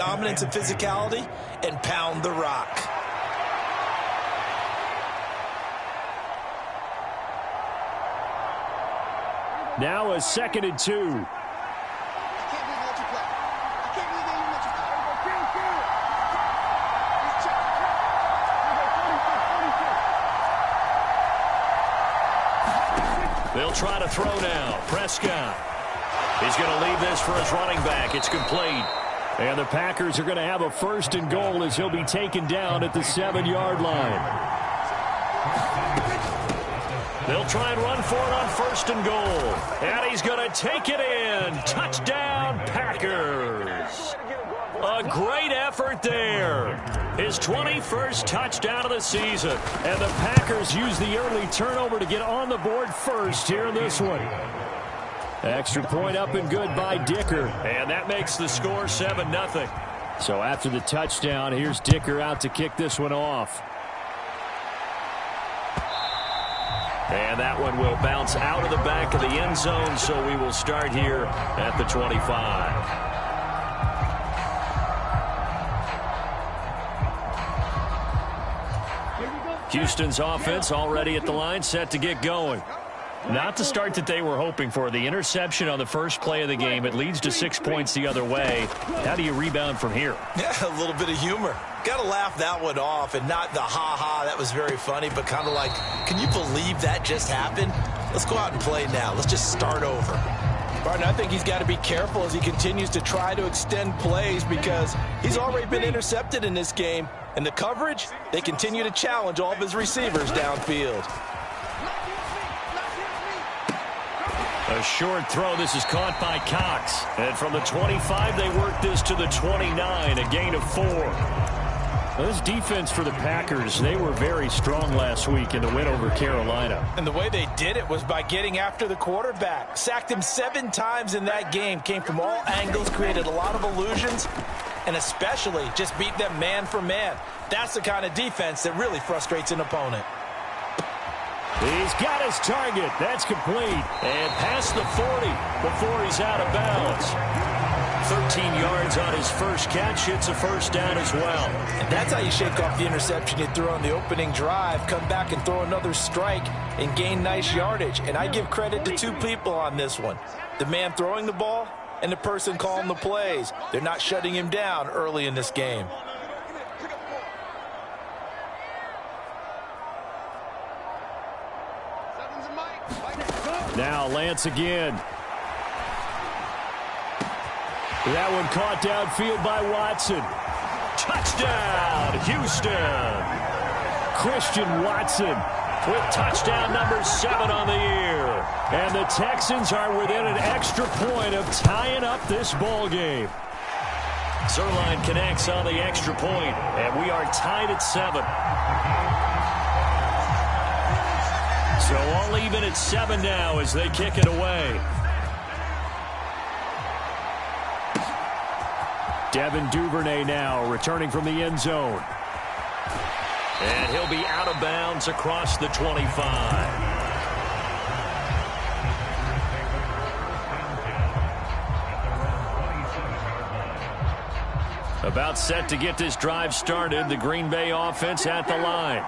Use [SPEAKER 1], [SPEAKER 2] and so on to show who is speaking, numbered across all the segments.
[SPEAKER 1] dominance and physicality and pound the rock.
[SPEAKER 2] Now a 2nd and 2. They'll try to throw now. Prescott. He's going to leave this for his running back. It's complete. And the Packers are going to have a 1st and goal as he'll be taken down at the 7-yard line. They'll try and run for it on 1st and goal. And he's going to take it in. Touchdown, Packers. A great effort there. His 21st touchdown of the season. And the Packers use the early turnover to get on the board first here in this one. Extra point up and good by Dicker. And that makes the score 7-0. So after the touchdown, here's Dicker out to kick this one off. And that one will bounce out of the back of the end zone, so we will start here at the 25. Houston's offense already at the line, set to get going. Not the start that they were hoping for. The interception on the first play of the game. It leads to 6 points the other way. How do you rebound from here?
[SPEAKER 1] Yeah, a little bit of humor. Got to laugh that one off, and not the ha-ha, that was very funny, but kind of like, can you believe that just happened? Let's go out and play now. Let's just start over. Barton, I think he's got to be careful as he continues to try to extend plays because he's already been intercepted in this game. And the coverage, they continue to challenge all of his receivers downfield.
[SPEAKER 2] A short throw. This is caught by Cox. And from the 25, they work this to the 29, a gain of 4. Now, this defense for the Packers, they were very strong last week in the win over Carolina.
[SPEAKER 1] And the way they did it was by getting after the quarterback. Sacked him 7 times in that game. Came from all angles, created a lot of illusions, and especially just beat them man for man. That's the kind of defense that really frustrates an opponent.
[SPEAKER 2] He's got his target. That's complete. And past the 40 before he's out of bounds. 13 yards on his first catch. It's a first down as well.
[SPEAKER 1] And that's how you shake off the interception you threw on the opening drive. Come back and throw another strike and gain nice yardage. And I give credit to 2 people on this one. The man throwing the ball and the person calling the plays. They're not shutting him down early in this game.
[SPEAKER 2] Now Lance again. That one caught downfield by Watson. Touchdown, Houston. Christian Watson with touchdown number 7 on the year. And the Texans are within an extra point of tying up this ball game. Zuerlein connects on the extra point, and we are tied at 7. So all even at 7 now as they kick it away. Devin Duvernay now returning from the end zone. And he'll be out of bounds across the 25. About set to get this drive started. The Green Bay offense at the line.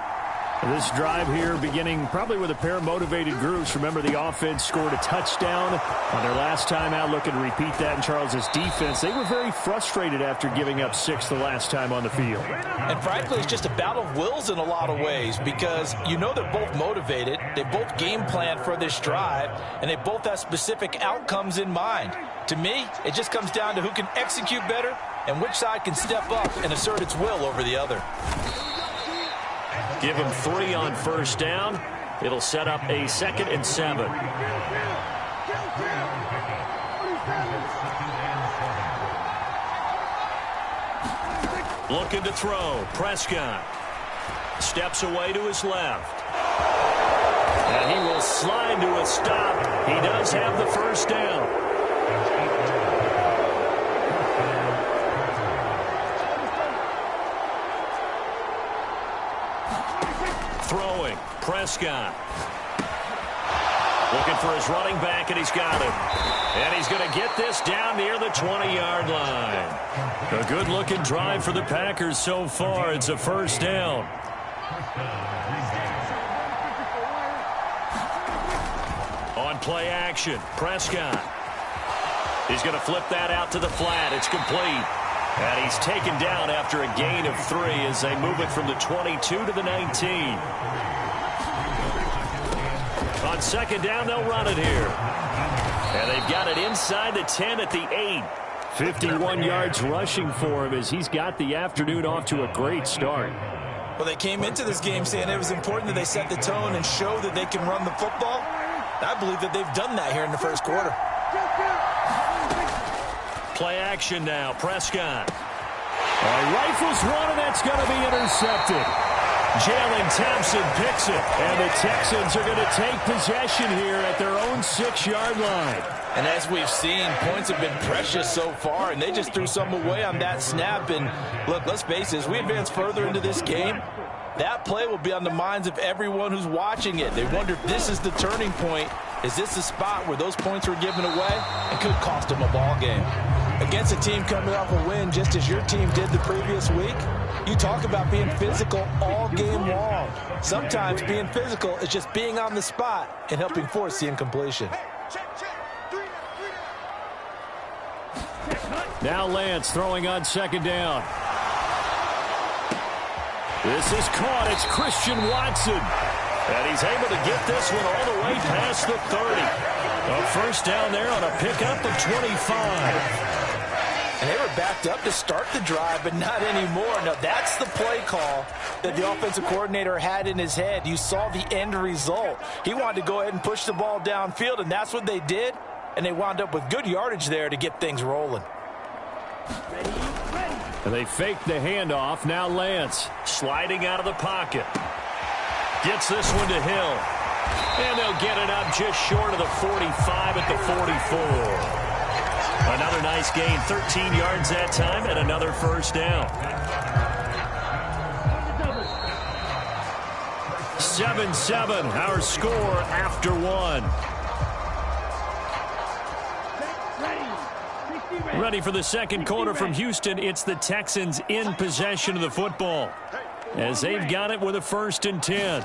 [SPEAKER 2] This drive here beginning probably with a pair of motivated groups. Remember, the offense scored a touchdown on their last time out. Looking to repeat that in Charles's defense. They were very frustrated after giving up 6 the last time on the field.
[SPEAKER 1] And frankly, it's just a battle of wills in a lot of ways because you know they're both motivated. They both game plan for this drive, and they both have specific outcomes in mind. To me, it just comes down to who can execute better and which side can step up and assert its will over the other.
[SPEAKER 2] Give him 3 on first down. It'll set up a 2nd and 7. Looking to throw. Prescott steps away to his left. And he will slide to a stop. He does have the first down. Throwing. Prescott. Looking for his running back, and he's got him. And he's going to get this down near the 20-yard line. A good-looking drive for the Packers so far. It's a first down. On play action, Prescott. He's going to flip that out to the flat. It's complete. And he's taken down after a gain of 3 as they move it from the 22 to the 19. On second down, they'll run it here. And they've got it inside the 10 at the 8. 51 yards rushing for him as he's got the afternoon off to a great start.
[SPEAKER 1] Well, they came into this game saying it was important that they set the tone and show that they can run the football. I believe that they've done that here in the first quarter.
[SPEAKER 2] Play action now, Prescott. Rifles one, and that's going to be intercepted. Jalen Thompson picks it, and the Texans are going to take possession here at their own 6-yard line.
[SPEAKER 1] And as we've seen, points have been precious so far, and they just threw some away on that snap. And look, let's face it, as we advance further into this game, that play will be on the minds of everyone who's watching it. They wonder if this is the turning point. Is this the spot where those points were given away and could cost them a ball game? Against a team coming off a win just as your team did the previous week, you talk about being physical all game long. Sometimes being physical is just being on the spot and helping force the incompletion.
[SPEAKER 2] Now Lance throwing on second down. This is caught. It's Christian Watson. And he's able to get this one all the way past the 30. A first down there on a pickup of 25.
[SPEAKER 1] And they were backed up to start the drive, but not anymore. Now, that's the play call that the offensive coordinator had in his head. You saw the end result. He wanted to go ahead and push the ball downfield, and that's what they did. And they wound up with good yardage there to get things rolling.
[SPEAKER 2] And they faked the handoff. Now Lance sliding out of the pocket. Gets this one to Hill. And they'll get it up just short of the 45 at the 44. Another nice gain, 13 yards that time, and another first down. 7-7, our score after one. Ready for the second quarter from Houston. It's the Texans in possession of the football as they've got it with a 1st and 10.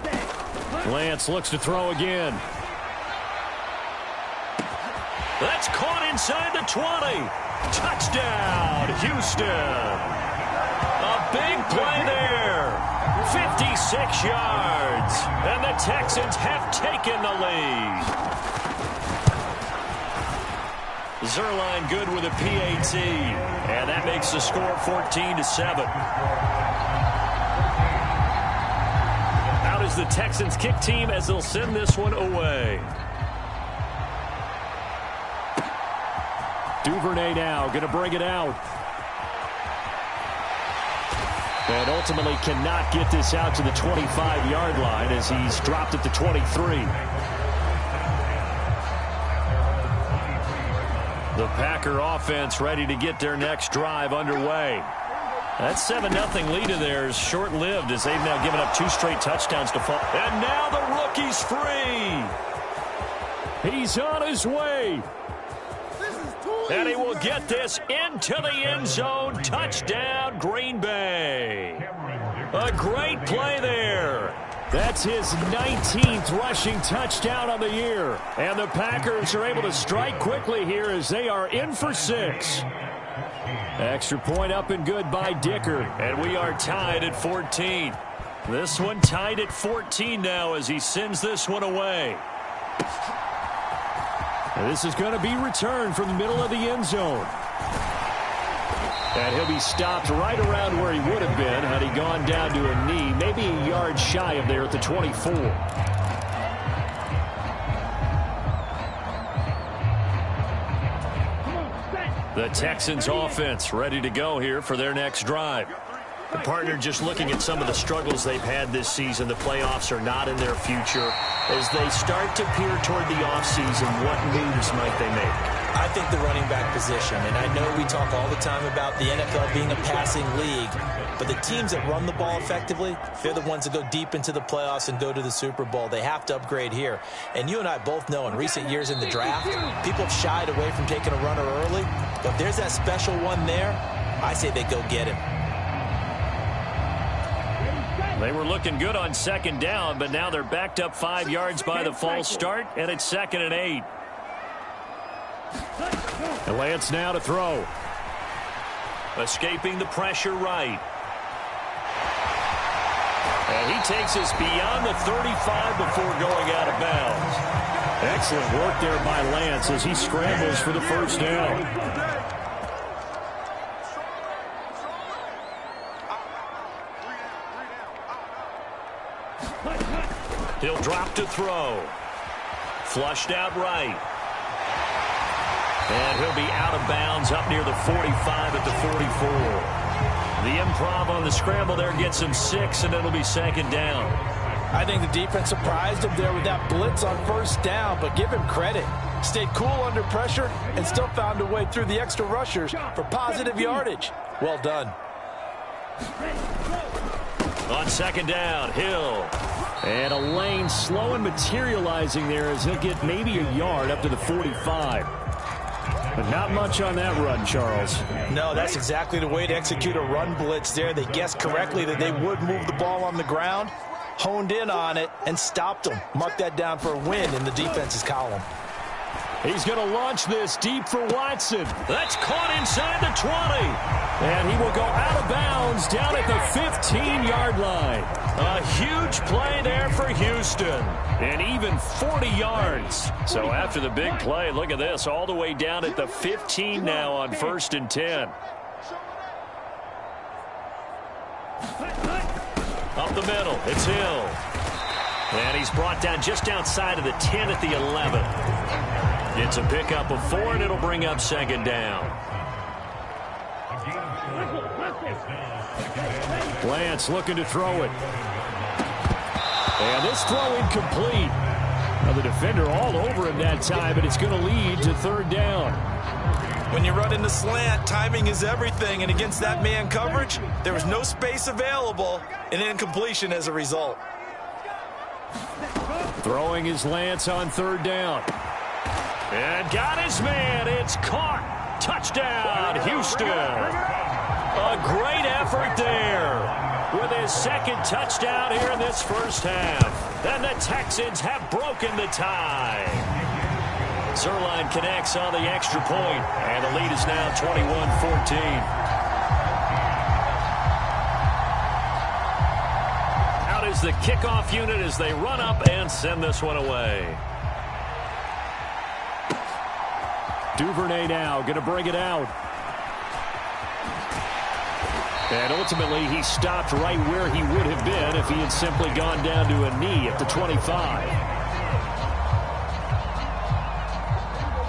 [SPEAKER 2] Lance looks to throw again. That's caught inside the 20. Touchdown, Houston. A big play there. 56 yards. And the Texans have taken the lead. Zuerlein good with a PAT. And that makes the score 14-7. Out is the Texans kick team as they'll send this one away. Duvernay now going to bring it out. And ultimately cannot get this out to the 25-yard line as he's dropped at the 23. The Packer offense ready to get their next drive underway. That 7-0 lead of theirs short-lived as they've now given up 2 straight touchdowns to fall. And now the rookie's free. He's on his way. And he will get this into the end zone. Touchdown, Green Bay. A great play there. That's his 19th rushing touchdown on the year. And the Packers are able to strike quickly here as they are in for 6. Extra point up and good by Dicker. And we are tied at 14. This one tied at 14 now as he sends this one away. And this is going to be returned from the middle of the end zone. And he'll be stopped right around where he would have been had he gone down to a knee, maybe a yard shy of there at the 24. The Texans offense ready to go here for their next drive. The partner just looking at some of the struggles they've had this season. The playoffs are not in their future. As they start to peer toward the offseason, what moves might they make?
[SPEAKER 1] I think the running back position, and I know we talk all the time about the NFL being a passing league, but the teams that run the ball effectively, they're the ones that go deep into the playoffs and go to the Super Bowl. They have to upgrade here. And you and I both know in recent years in the draft, people have shied away from taking a runner early, but if there's that special one there, I say they go get him.
[SPEAKER 2] They were looking good on second down, but now they're backed up 5 yards by the false start, and it's 2nd and 8. And Lance now to throw. Escaping the pressure right. And he takes us beyond the 35 before going out of bounds. Excellent work there by Lance as he scrambles for the first down. He'll drop to throw. Flushed out right. And he'll be out of bounds up near the 45 at the 44. The improv on the scramble there gets him 6, and it'll be 2nd down.
[SPEAKER 1] I think the defense surprised him there with that blitz on first down, but give him credit. Stayed cool under pressure and still found a way through the extra rushers for positive yardage. Well done.
[SPEAKER 2] On 2nd down, Hill. And a lane slow and materializing there as he'll get maybe a yard up to the 45. But not much on that run, Charles.
[SPEAKER 1] No, that's exactly the way to execute a run blitz there. They guessed correctly that they would move the ball on the ground, honed in on it, and stopped them. Mark that down for a win in the defense's column.
[SPEAKER 2] He's going to launch this deep for Watson. That's caught inside the 20. And he will go out of bounds down at the 15-yard line. A huge play there for Houston. And even 40 yards. So after the big play, look at this. All the way down at the 15 now on 1st and 10. Up the middle, it's Hill. And he's brought down just outside of the 10 at the 11. It's a pickup of 4, and it'll bring up 2nd down. Lance looking to throw it. And this throw incomplete. Now the defender all over him that time, but it's going to lead to 3rd down.
[SPEAKER 1] When you run in the slant, timing is everything, and against that man coverage, there was no space available, and incompletion as a result.
[SPEAKER 2] Throwing is Lance on 3rd down. And got his man. It's caught. Touchdown, Houston. A great effort there with his 2nd touchdown here in this first half. And the Texans have broken the tie. Zuerlein connects on the extra point, and the lead is now 21-14. Out is the kickoff unit as they run up and send this one away. Duvernay now going to bring it out. And ultimately he stopped right where he would have been if he had simply gone down to a knee at the 25.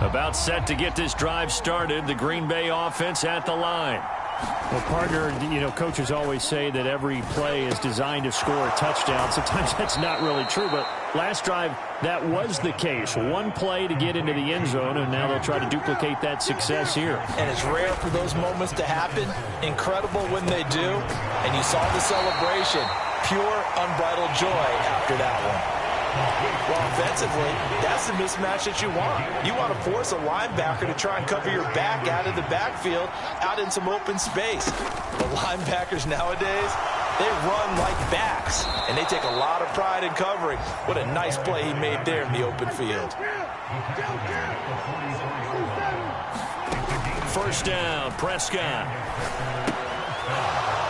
[SPEAKER 2] About set to get this drive started. The Green Bay offense at the line.
[SPEAKER 3] Well, partner, you know, coaches always say that every play is designed to score a touchdown. Sometimes that's not really true, but last drive, that was the case. One play to get into the end zone, and now they'll try to duplicate that success here.
[SPEAKER 1] And it's rare for those moments to happen. Incredible when they do. And you saw the celebration. Pure, unbridled joy after that one. Well, offensively, that's the mismatch that you want. You want to force a linebacker to try and cover your back out of the backfield, out in some open space. The linebackers nowadays, they run like backs, and they take a lot of pride in covering. What a nice play he made there in the open field.
[SPEAKER 2] First down, Prescott.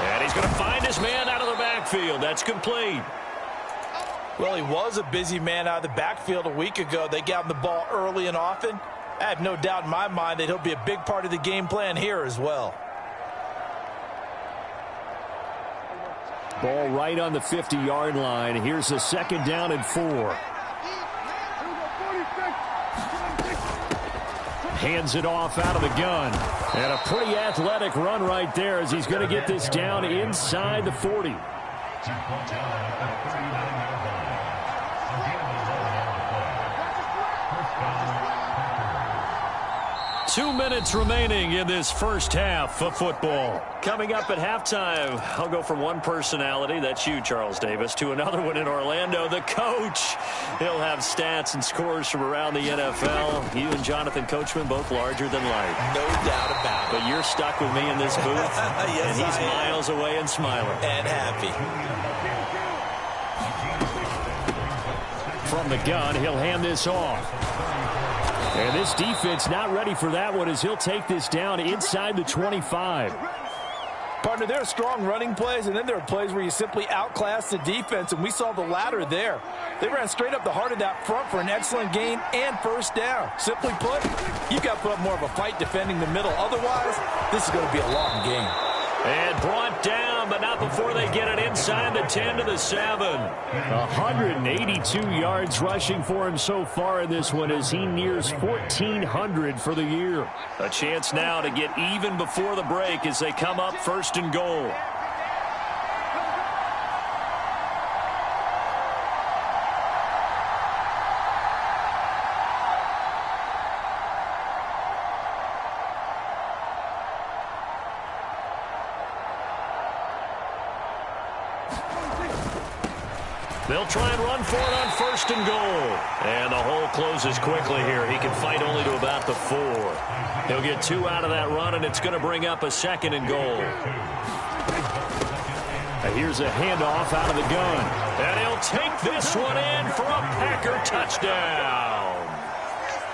[SPEAKER 2] And he's going to find his man out of the backfield. That's complete.
[SPEAKER 1] Well, he was a busy man out of the backfield a week ago. They got him the ball early and often. I have no doubt in my mind that he'll be a big part of the game plan here as well.
[SPEAKER 2] Ball right on the 50-yard line. Here's a 2nd down and 4. Hands it off out of the gun. And a pretty athletic run right there as he's going to get this down inside the 40. 2 minutes remaining in this first half of football. Coming up at halftime, I'll go from one personality, that's you, Charles Davis, to another one in Orlando, the coach. He'll have stats and scores from around the NFL. You and Jonathan Coachman, both larger than life.
[SPEAKER 1] No doubt about it.
[SPEAKER 2] But you're stuck with me in this booth,
[SPEAKER 1] yes,
[SPEAKER 2] and he's miles away and smiling.
[SPEAKER 1] And happy.
[SPEAKER 3] From the gun, he'll hand this off. And this defense not ready for that one as he'll take this down inside the 25.
[SPEAKER 4] Partner, there are strong running plays, and then there are plays where you simply outclass the defense, and we saw the latter there. They ran straight up the heart of that front for an excellent gain and first down. Simply put, you've got to put up more of a fight defending the middle. Otherwise, this is going to be a long game.
[SPEAKER 2] And brought down, but not before they get it inside the 10 to the 7.
[SPEAKER 3] 182 yards rushing for him so far in this one as he nears 1,400 for the year.
[SPEAKER 2] A chance now to get even before the break as they come up first and goal. They'll try and run for it on first and goal. And the hole closes quickly here. He can fight only to about the 4. He'll get 2 out of that run, and it's going to bring up a second and goal.
[SPEAKER 3] Here's a handoff out of the gun.
[SPEAKER 2] And he'll take this one in for a Packer touchdown.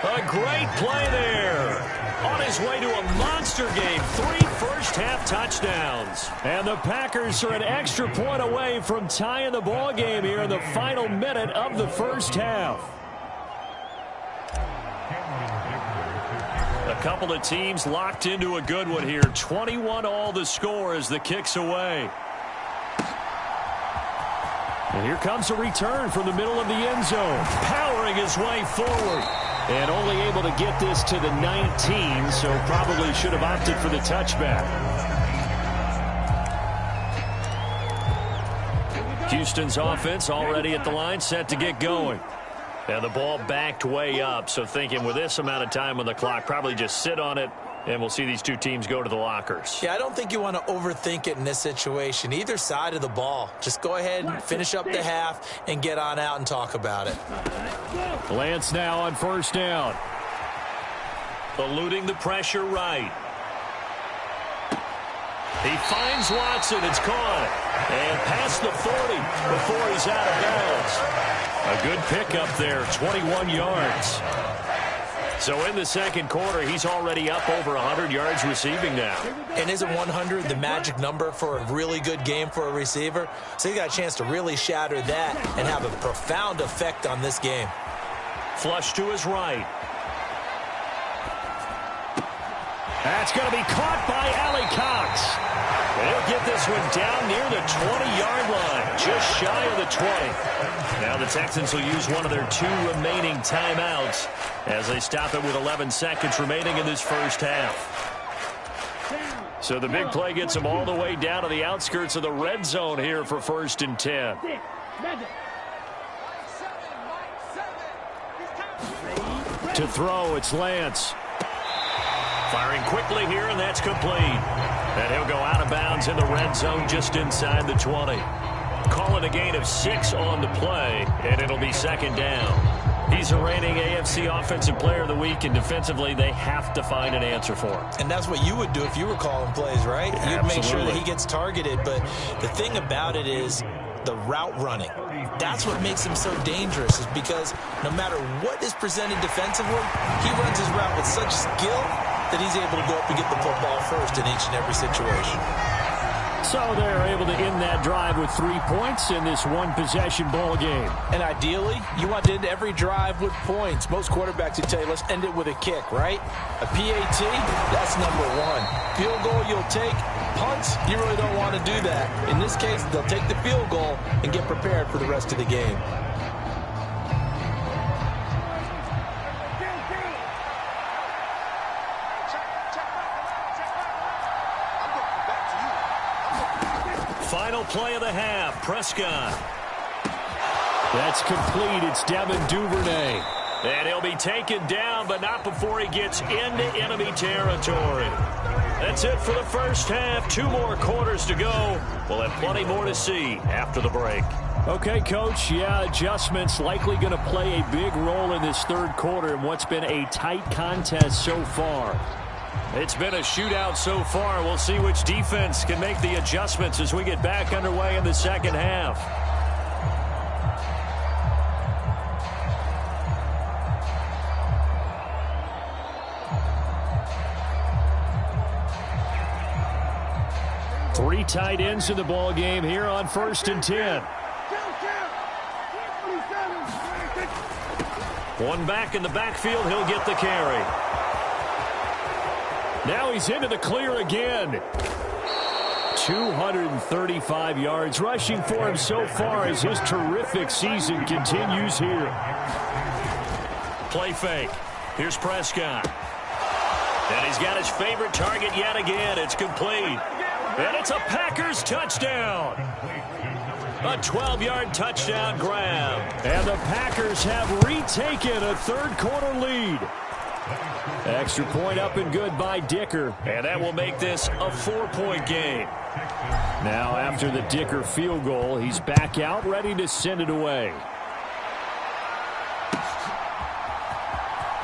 [SPEAKER 2] A great play there. On his way to a monster game. 3 first-half touchdowns.
[SPEAKER 3] And the Packers are an extra point away from tying the ball game here in the final minute of the first half.
[SPEAKER 2] A couple of teams locked into a good one here. 21-all the score as the kick's away.
[SPEAKER 3] And here comes a return from the middle of the end zone.
[SPEAKER 2] Powering his way forward.
[SPEAKER 3] And only able to get this to the 19, so probably should have opted for the touchback.
[SPEAKER 2] Houston's offense already at the line, set to get going. And the ball backed way up, so thinking with this amount of time on the clock, probably just sit on it, and we'll see these two teams go to the lockers.
[SPEAKER 1] Yeah, I don't think you want to overthink it in this situation. Either side of the ball. Just go ahead and finish up the half and get on out and talk about it.
[SPEAKER 3] Lance now on first down.
[SPEAKER 2] Eluding the pressure right. He finds Watson. It's caught. And past the 40 before he's out of bounds. A good pickup there, 21 yards. So in the second quarter, he's already up over 100 yards receiving now.
[SPEAKER 1] And isn't 100 the magic number for a really good game for a receiver? So he got a chance to really shatter that and have a profound effect on this game.
[SPEAKER 2] Flush to his right.
[SPEAKER 3] That's going to be caught by Allie Cox.
[SPEAKER 2] They'll get this one down near the 20-yard line, just shy of the 20. Now the Texans will use one of their 2 remaining timeouts as they stop it with 11 seconds remaining in this first half. So the big play gets them all the way down to the outskirts of the red zone here for first and 10.
[SPEAKER 3] To throw, it's Lance.
[SPEAKER 2] Firing quickly here, and that's complete. And he'll go out of bounds in the red zone just inside the 20. Calling a gain of 6 on the play, and it'll be second down. He's a reigning AFC Offensive Player of the Week, and defensively they have to find an answer for him.
[SPEAKER 1] And that's what you would do if you were calling plays, right?
[SPEAKER 2] Yeah,
[SPEAKER 1] you'd make sure that he gets targeted. But the thing about it is the route running. That's what makes him so dangerous, is because no matter what is presented defensively, he runs his route with such skill that he's able to go up and get the football first in each and every situation.
[SPEAKER 3] So they're able to end that drive with 3 points in this one-possession ball game.
[SPEAKER 4] And ideally, you want to end every drive with points. Most quarterbacks would tell you, let's end it with a kick, right? A PAT, that's number 1. Field goal you'll take. Punts, you really don't want to do that. In this case, they'll take the field goal and get prepared for the rest of the game.
[SPEAKER 2] Final play of the half, Prescott.
[SPEAKER 3] That's complete. It's Devin Duvernay.
[SPEAKER 2] And he'll be taken down, but not before he gets into enemy territory. That's it for the first half. 2 more quarters to go. We'll have plenty more to see after the break.
[SPEAKER 3] Okay, Coach, yeah, adjustments likely going to play a big role in this third quarter in what's been a tight contest so far.
[SPEAKER 2] It's been a shootout so far. We'll see which defense can make the adjustments as we get back underway in the second half.
[SPEAKER 3] Three tight ends in the ball game here on 1st and 10.
[SPEAKER 2] One back in the backfield. He'll get the carry.
[SPEAKER 3] Now he's into the clear again. 235 yards rushing for him so far as his terrific season continues here.
[SPEAKER 2] Play fake. Here's Prescott. And he's got his favorite target yet again. It's complete. And it's a Packers touchdown. A 12-yard touchdown grab.
[SPEAKER 3] And the Packers have retaken a third-quarter lead. Extra point up and good by Dicker.
[SPEAKER 2] And that will make this a 4-point game.
[SPEAKER 3] Now after the Dicker field goal, he's back out ready to send it away.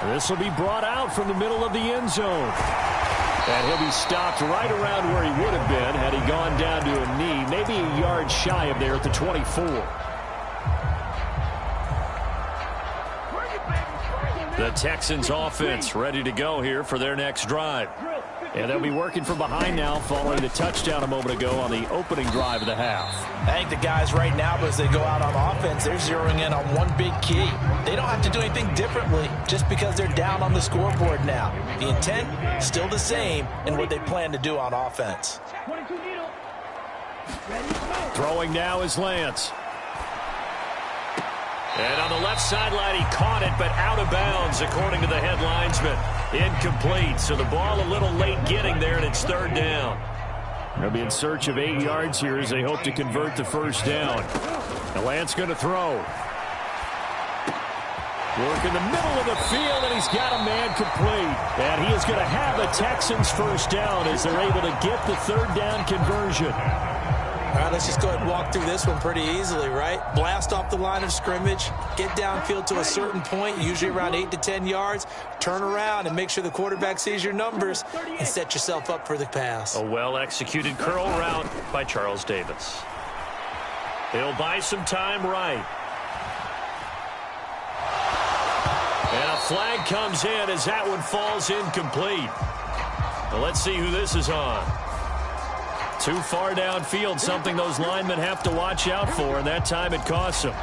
[SPEAKER 3] This will be brought out from the middle of the end zone. And he'll be stopped right around where he would have been had he gone down to a knee, maybe a yard shy of there at the 24.
[SPEAKER 2] The Texans offense ready to go here for their next drive.
[SPEAKER 3] And they'll be working from behind now following the touchdown a moment ago on the opening drive of the half.
[SPEAKER 4] I think the guys right now, as they go out on offense, they're zeroing in on one big key. They don't have to do anything differently just because they're down on the scoreboard now. The intent, still the same in what they plan to do on offense.
[SPEAKER 3] Throwing now is Lance.
[SPEAKER 2] And on the left sideline, he caught it, but out of bounds, according to the head linesman. Incomplete, so the ball a little late getting there, and it's 3rd down.
[SPEAKER 3] They'll be in search of 8 yards here as they hope to convert the first down. And Lance going to throw. Work in the middle of the field, and he's got a man complete. And he is going to have the Texans first down as they're able to get the 3rd down conversion.
[SPEAKER 4] All right, let's just go ahead and walk through this one pretty easily, right? Blast off the line of scrimmage, get downfield to a certain point, usually around 8 to 10 yards, turn around and make sure the quarterback sees your numbers and set yourself up for the pass.
[SPEAKER 2] A well-executed curl route by Charles Davis. He'll buy some time right. And a flag comes in as that one falls incomplete. Well, let's see who this is on. Too far downfield, something those linemen have to watch out for, and that time it costs them.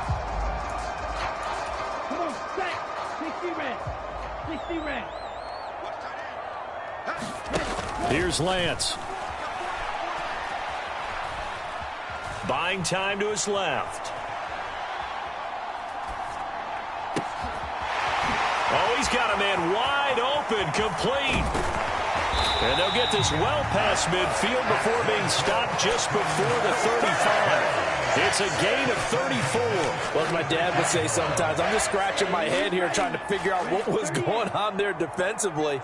[SPEAKER 3] Here's Lance.
[SPEAKER 2] Buying time to his left. Oh, he's got a man wide open, complete. And they'll get this well past midfield before being stopped just before the 35. It's a gain of 34.
[SPEAKER 4] Well, as my dad would say sometimes, I'm just scratching my head here trying to figure out what was going on there defensively.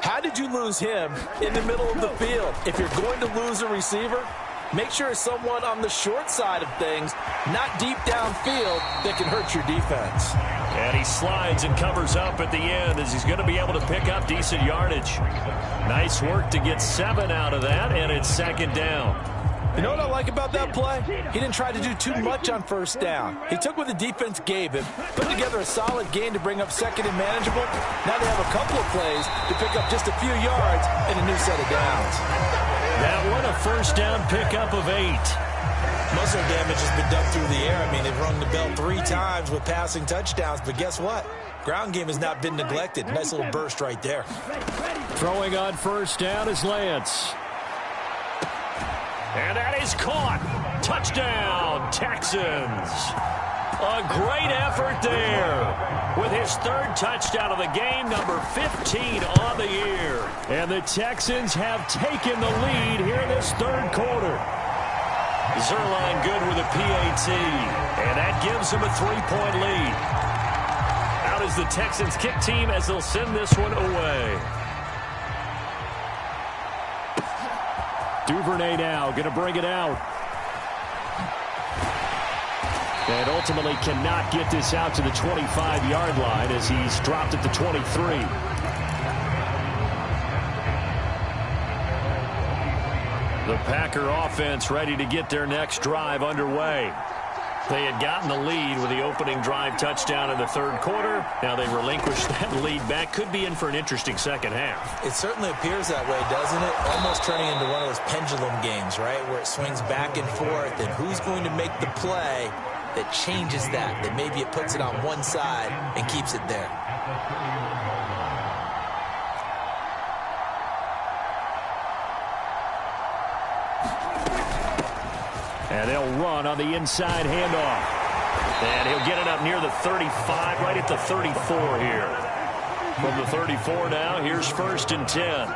[SPEAKER 4] How did you lose him in the middle of the field? If you're going to lose a receiver, make sure it's someone on the short side of things, not deep downfield, that can hurt your defense.
[SPEAKER 2] And he slides and covers up at the end as he's going to be able to pick up decent yardage. Nice work to get 7 out of that, and it's 2nd down.
[SPEAKER 4] You know what I like about that play? He didn't try to do too much on 1st down. He took what the defense gave him, put together a solid gain to bring up 2nd and manageable. Now they have a couple of plays to pick up just a few yards and a new set of downs.
[SPEAKER 2] That one a 1st down pickup of 8.
[SPEAKER 1] Most of the damage has been done through the air. I mean, they've rung the bell 3 times with passing touchdowns, but guess what? Ground game has not been neglected. Nice little burst right there.
[SPEAKER 3] Throwing on 1st down is Lance.
[SPEAKER 2] And that is caught. Touchdown, Texans. A great effort there with his 3rd touchdown of the game, number 15 on the year.
[SPEAKER 3] And the Texans have taken the lead here in this 3rd quarter.
[SPEAKER 2] Zuerlein good with a PAT, and that gives him a 3-point lead. timeout is the Texans kick team as they'll send this one away.
[SPEAKER 3] Duvernay now going to bring it out. And ultimately cannot get this out to the 25-yard line as he's dropped at the 23. The Packer offense ready to get their next drive underway. They had gotten the lead with the opening drive touchdown in the third quarter. Now they relinquished that lead back. Could be in for an interesting second half.
[SPEAKER 1] It certainly appears that way, doesn't it? Almost turning into one of those pendulum games, right, where it swings back and forth, and who's going to make the play that changes that maybe it puts it on one side and keeps it there.
[SPEAKER 3] And they'll run on the inside handoff. And he'll get it up near the 35, right at the 34 here. From the 34 now, here's 1st and 10.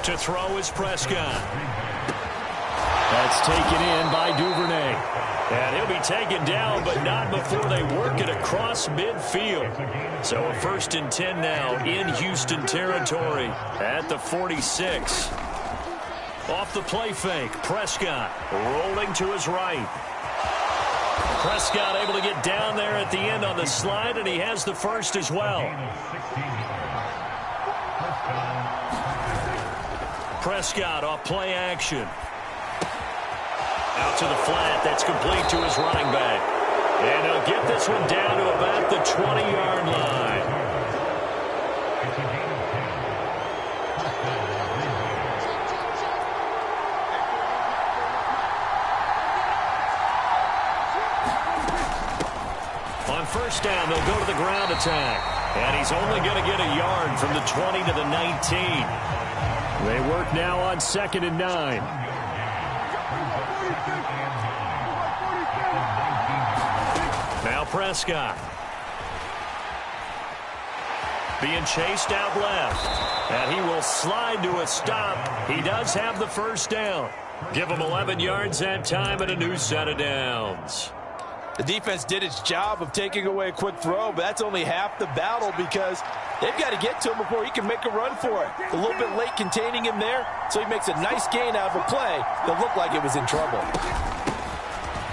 [SPEAKER 3] To throw is Prescott. That's taken in by Duvernay. And he'll be taken down, but not before they work it across midfield. So a 1st and 10 now in Houston territory at the 46. Off the play fake, Prescott rolling to his right. Prescott able to get down there at the end on the slide, and he has the first as well. Prescott off play action. Out to the flat, that's complete to his running back. And he'll get this one down to about the 20-yard line. On 1st down, they'll go to the ground attack. And he's only going to get a yard from the 20 to the 19. They work now on 2nd and 9. Now Prescott. Being chased out left. And he will slide to a stop. He does have the 1st down. Give him 11 yards that time and a new set of downs.
[SPEAKER 4] The defense did its job of taking away a quick throw, but that's only half the battle because they've got to get to him before he can make a run for it. A little bit late containing him there, so he makes a nice gain out of a play that looked like it was in trouble.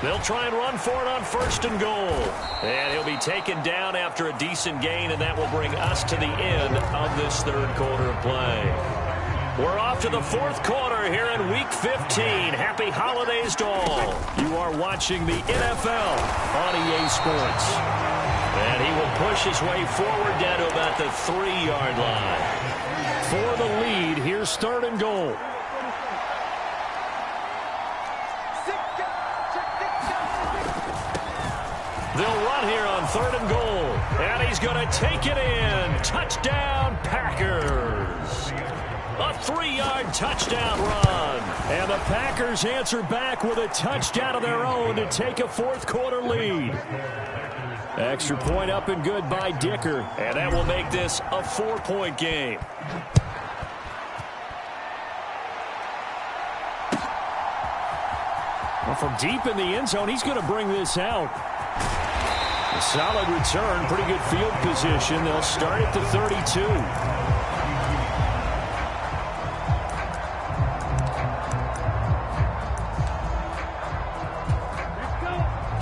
[SPEAKER 2] They'll try and run for it on 1st and goal. And he'll be taken down after a decent gain, and that will bring us to the end of this third quarter of play. We're off to the 4th quarter here in Week 15. Happy holidays to all. You are watching the NFL on EA Sports. And he will push his way forward down to about the 3-yard line. For the lead, here's 3rd and goal. They'll run here on 3rd and goal. And he's going to take it in. Touchdown, Packers. A 3-yard touchdown run. And the Packers answer back with a touchdown of their own to take a 4th quarter lead. Extra point up and good by Dicker. And that will make this a 4-point game. Well, from deep in the end zone, he's going to bring this out. A solid return, pretty good field position. They'll start at the 32.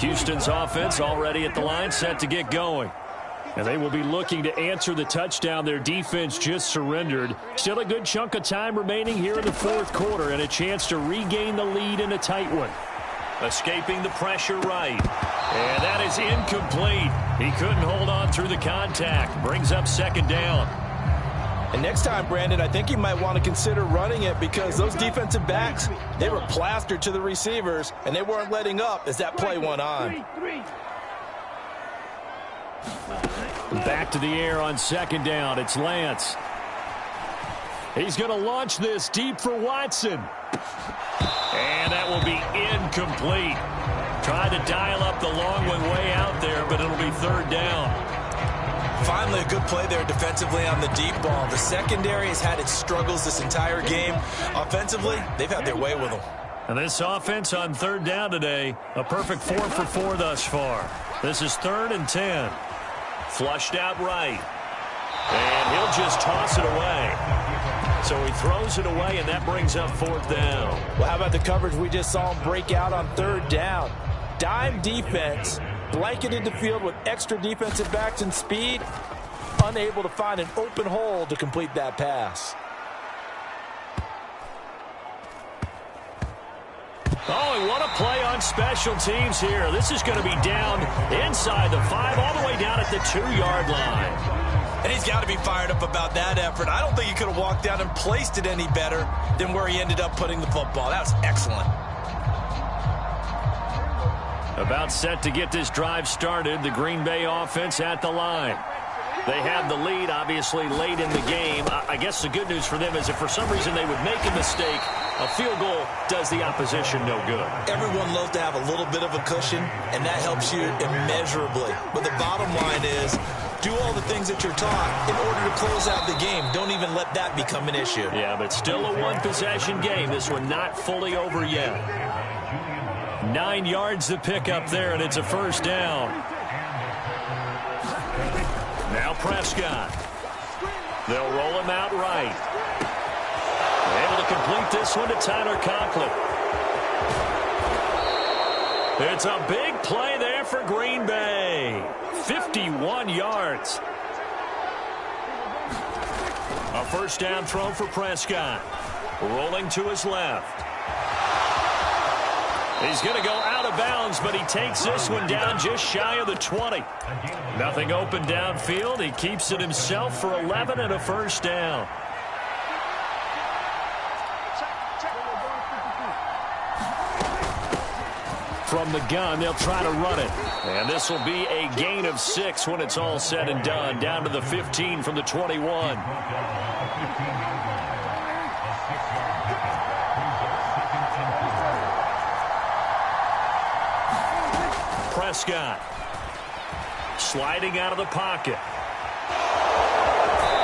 [SPEAKER 2] Houston's offense already at the line, set to get going. And they will be looking to answer the touchdown their defense just surrendered. Still a good chunk of time remaining here in the 4th quarter and a chance to regain the lead in a tight one. Escaping the pressure right. And that is incomplete. He couldn't hold on through the contact. Brings up 2nd down.
[SPEAKER 4] And next time, Brandon, I think you might want to consider running it because those defensive backs, they were plastered to the receivers, and they weren't letting up as that play went on.
[SPEAKER 3] Back to the air on 2nd down. It's Lance. He's going to launch this deep for Watson. And that will be incomplete. Tried to dial up the long one way out there, but it'll be 3rd down.
[SPEAKER 1] Finally, a good play there defensively on the deep ball. The secondary has had its struggles this entire game. Offensively, they've had their way with them.
[SPEAKER 2] And this offense on third down today, a perfect 4 for 4 thus far. This is 3rd and 10. Flushed out right. And he'll just toss it away. So he throws it away, and that brings up 4th down.
[SPEAKER 4] Well, how about the coverage we just saw him break out on 3rd down? Dime defense, blanketed the field with extra defensive backs and speed, unable to find an open hole to complete that pass.
[SPEAKER 2] Oh, and what a play on special teams here. This is going to be down inside the 5, all the way down at the 2-yard line.
[SPEAKER 1] And he's got to be fired up about that effort. I don't think he could have walked down and placed it any better than where he ended up putting the football. That was excellent.
[SPEAKER 2] About set to get this drive started, the Green Bay offense at the line. They have the lead, obviously, late in the game. I guess the good news for them is if for some reason they would make a mistake, a field goal does the opposition no good.
[SPEAKER 1] Everyone loves to have a little bit of a cushion, and that helps you immeasurably. But the bottom line is, do all the things that you're taught in order to close out the game. Don't even let that become an issue.
[SPEAKER 2] Yeah, but still a one-possession game. This one not fully over yet. 9 yards to pick up there, and it's a 1st down. Now Prescott. They'll roll him out right. Able to complete this one to Tyler Conklin. It's a big play there for Green Bay. 51 yards. A 1st down throw for Prescott. Rolling to his left. He's going to go out of bounds, but he takes this one down just shy of the 20. Nothing open downfield. He keeps it himself for 11 and a 1st down. From the gun, they'll try to run it. And this will be a gain of 6 when it's all said and done. Down to the 15 from the 21. Prescott sliding out of the pocket.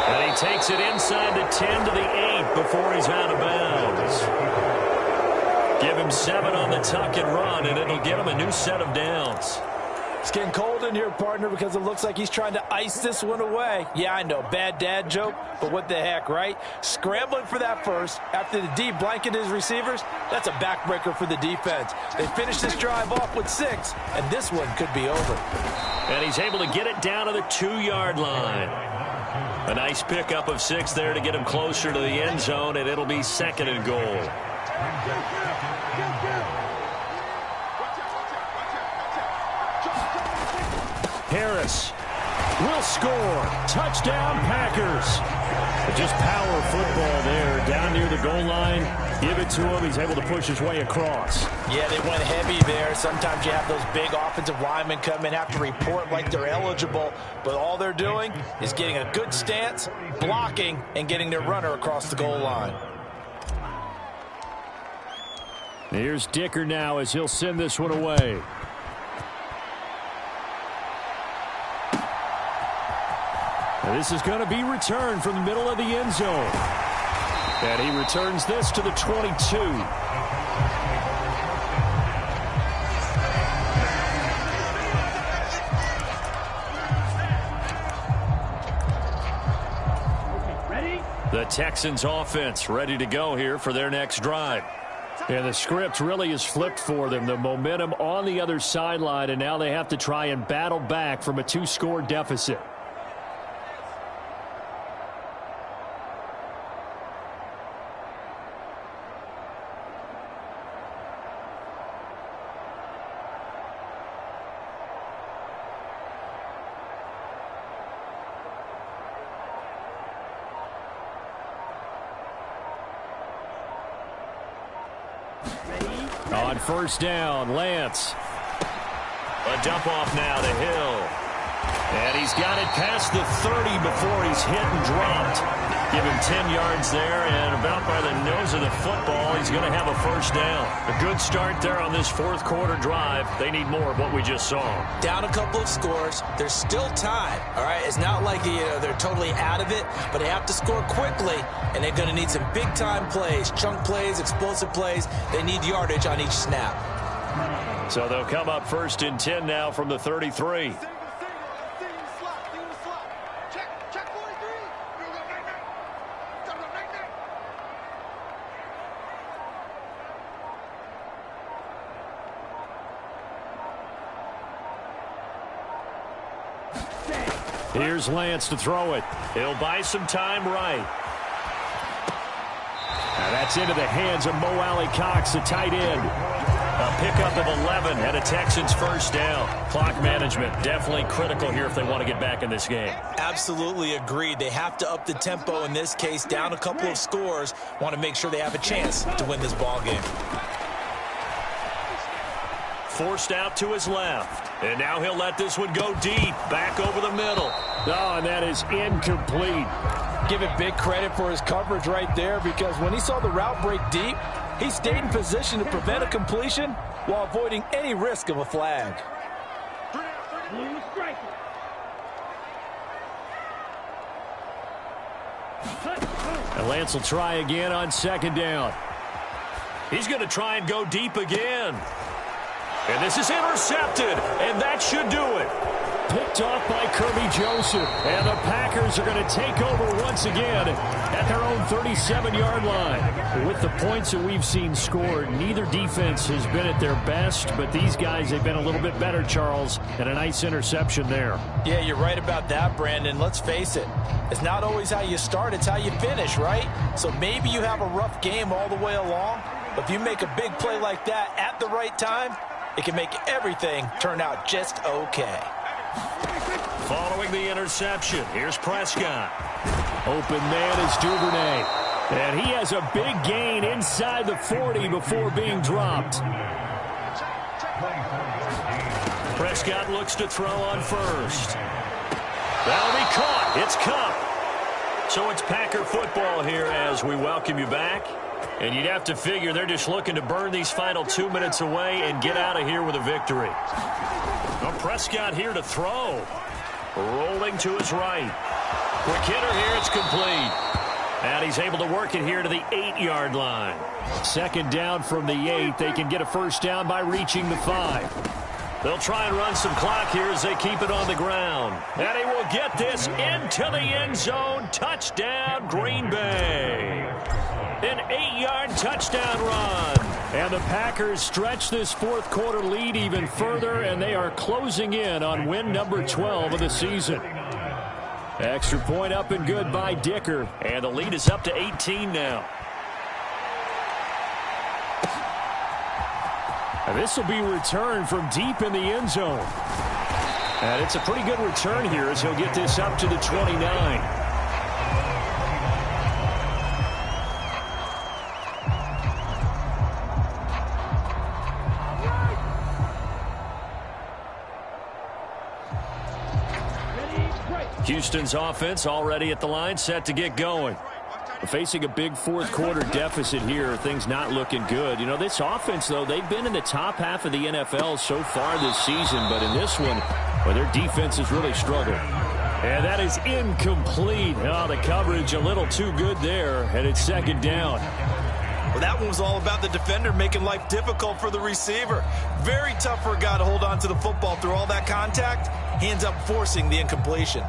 [SPEAKER 2] And he takes it inside the 10 to the 8 before he's out of bounds. Give him 7 on the tuck and run, and it'll give him a new set of downs.
[SPEAKER 4] It's getting cold in here, partner, because it looks like he's trying to ice this one away. Yeah, I know, bad dad joke, but what the heck, right? Scrambling for that first after the D blanketed his receivers, that's a backbreaker for the defense. They finish this drive off with 6, and this one could be over.
[SPEAKER 2] And he's able to get it down to the 2-yard line. A nice pickup of 6 there to get him closer to the end zone, and it'll be 2nd and goal. Harris will score. Touchdown, Packers. Just power football there down near the goal line. Give it to him. He's able to push his way across.
[SPEAKER 4] Yeah, they went heavy there. Sometimes you have those big offensive linemen come in, have to report like they're eligible, but all they're doing is getting a good stance, blocking, and getting their runner across the goal line.
[SPEAKER 3] Here's Dicker now as he'll send this one away. And this is going to be returned from the middle of the end zone. And he returns this to the 22. The Texans offense ready to go here for their next drive. And the script really is flipped for them. The momentum on the other sideline, and now they have to try and battle back from a 2-score deficit. On 1st down, Lance.
[SPEAKER 2] A dump off now to Hill. And he's got it past the 30 before he's hit and dropped. Give him 10 yards there, and about by the nose of the football, he's going to have a first down. A good start there on this fourth quarter drive. They need more of what we just saw.
[SPEAKER 1] Down a couple of scores. There's still time, all right? It's not like they're totally out of it, but they have to score quickly, and they're going to need some big-time plays, chunk plays, explosive plays. They need yardage on each snap.
[SPEAKER 2] So they'll come up first and 10 now from the 33.
[SPEAKER 3] Here's Lance to throw it.
[SPEAKER 2] He'll buy some time right.
[SPEAKER 3] Now that's into the hands of Mo Alley-Cox, the tight end.
[SPEAKER 2] A pickup of 11 and a Texans first down. Clock management definitely critical here if they want to get back in this game.
[SPEAKER 1] Absolutely agreed. They have to up the tempo in this case. Down a couple of scores. Want to make sure they have a chance to win this ball game.
[SPEAKER 2] Forced out to his left. And now he'll let this one go deep. Back over the middle.
[SPEAKER 3] Oh, and that is incomplete.
[SPEAKER 4] Give it big credit for his coverage right there, because when he saw the route break deep, he stayed in position to prevent a completion while avoiding any risk of a flag.
[SPEAKER 3] And Lance will try again on second down.
[SPEAKER 2] He's going to try and go deep again. And this is intercepted, and that should do it.
[SPEAKER 3] Picked off by Kirby Joseph. And the Packers are going to take over once again at their own 37-yard line. With the points that we've seen scored, neither defense has been at their best, but these guys have been a little bit better, Charles, and a nice interception there.
[SPEAKER 4] Yeah, you're right about that, Brandon. Let's face it. It's not always how you start, it's how you finish, right? So maybe you have a rough game all the way along, but if you make a big play like that at the right time, it can make everything turn out just okay.
[SPEAKER 2] Following the interception, here's Prescott.
[SPEAKER 3] Open man is Duvernay. And he has a big gain inside the 40 before being dropped.
[SPEAKER 2] Prescott looks to throw on first. That'll be caught. It's Kupp. So it's Packer football here as we welcome you back. And you'd have to figure they're just looking to burn these final 2 minutes away and get out of here with a victory. Well, Prescott here to throw. Rolling to his right. Quick hitter here. It's complete. And he's able to work it here to the 8-yard line.
[SPEAKER 3] Second down from the 8. They can get a first down by reaching the 5.
[SPEAKER 2] They'll try and run some clock here as they keep it on the ground. And he will get this into the end zone. Touchdown, Green Bay. An 8-yard touchdown run.
[SPEAKER 3] And the Packers stretch this fourth quarter lead even further, and they are closing in on win number 12 of the season. Extra point up and good by Dicker.
[SPEAKER 2] And the lead is up to 18 now.
[SPEAKER 3] And this will be returned from deep in the end zone. And it's a pretty good return here as he'll get this up to the 29.
[SPEAKER 2] Houston's offense already at the line, set to get going.
[SPEAKER 3] Facing a big fourth quarter deficit here, things not looking good. You know, this offense, though, they've been in the top half of the NFL so far this season, but in this one, well, their defense has really struggled.
[SPEAKER 2] And that is incomplete. Oh, the coverage a little too good there, and it's second down.
[SPEAKER 1] Well, that one was all about the defender making life difficult for the receiver. Very tough for a guy to hold on to the football through all that contact. He ends up forcing the incompletion.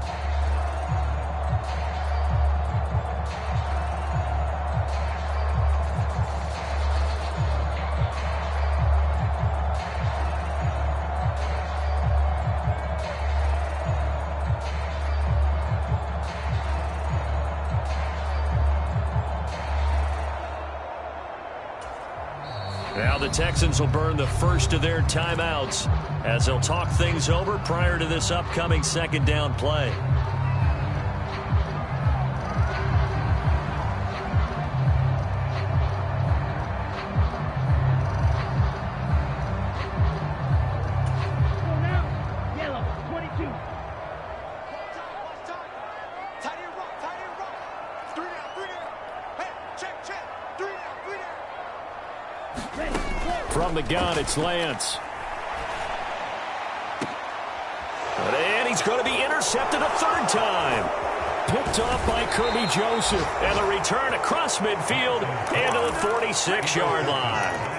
[SPEAKER 2] Now the Texans will burn the first of their timeouts as they'll talk things over prior to this upcoming second down play.
[SPEAKER 3] From the gun, it's Lance.
[SPEAKER 2] And he's going to be intercepted a third time.
[SPEAKER 3] Picked off by Kirby Joseph.
[SPEAKER 2] And the return across midfield and to the 46-yard line.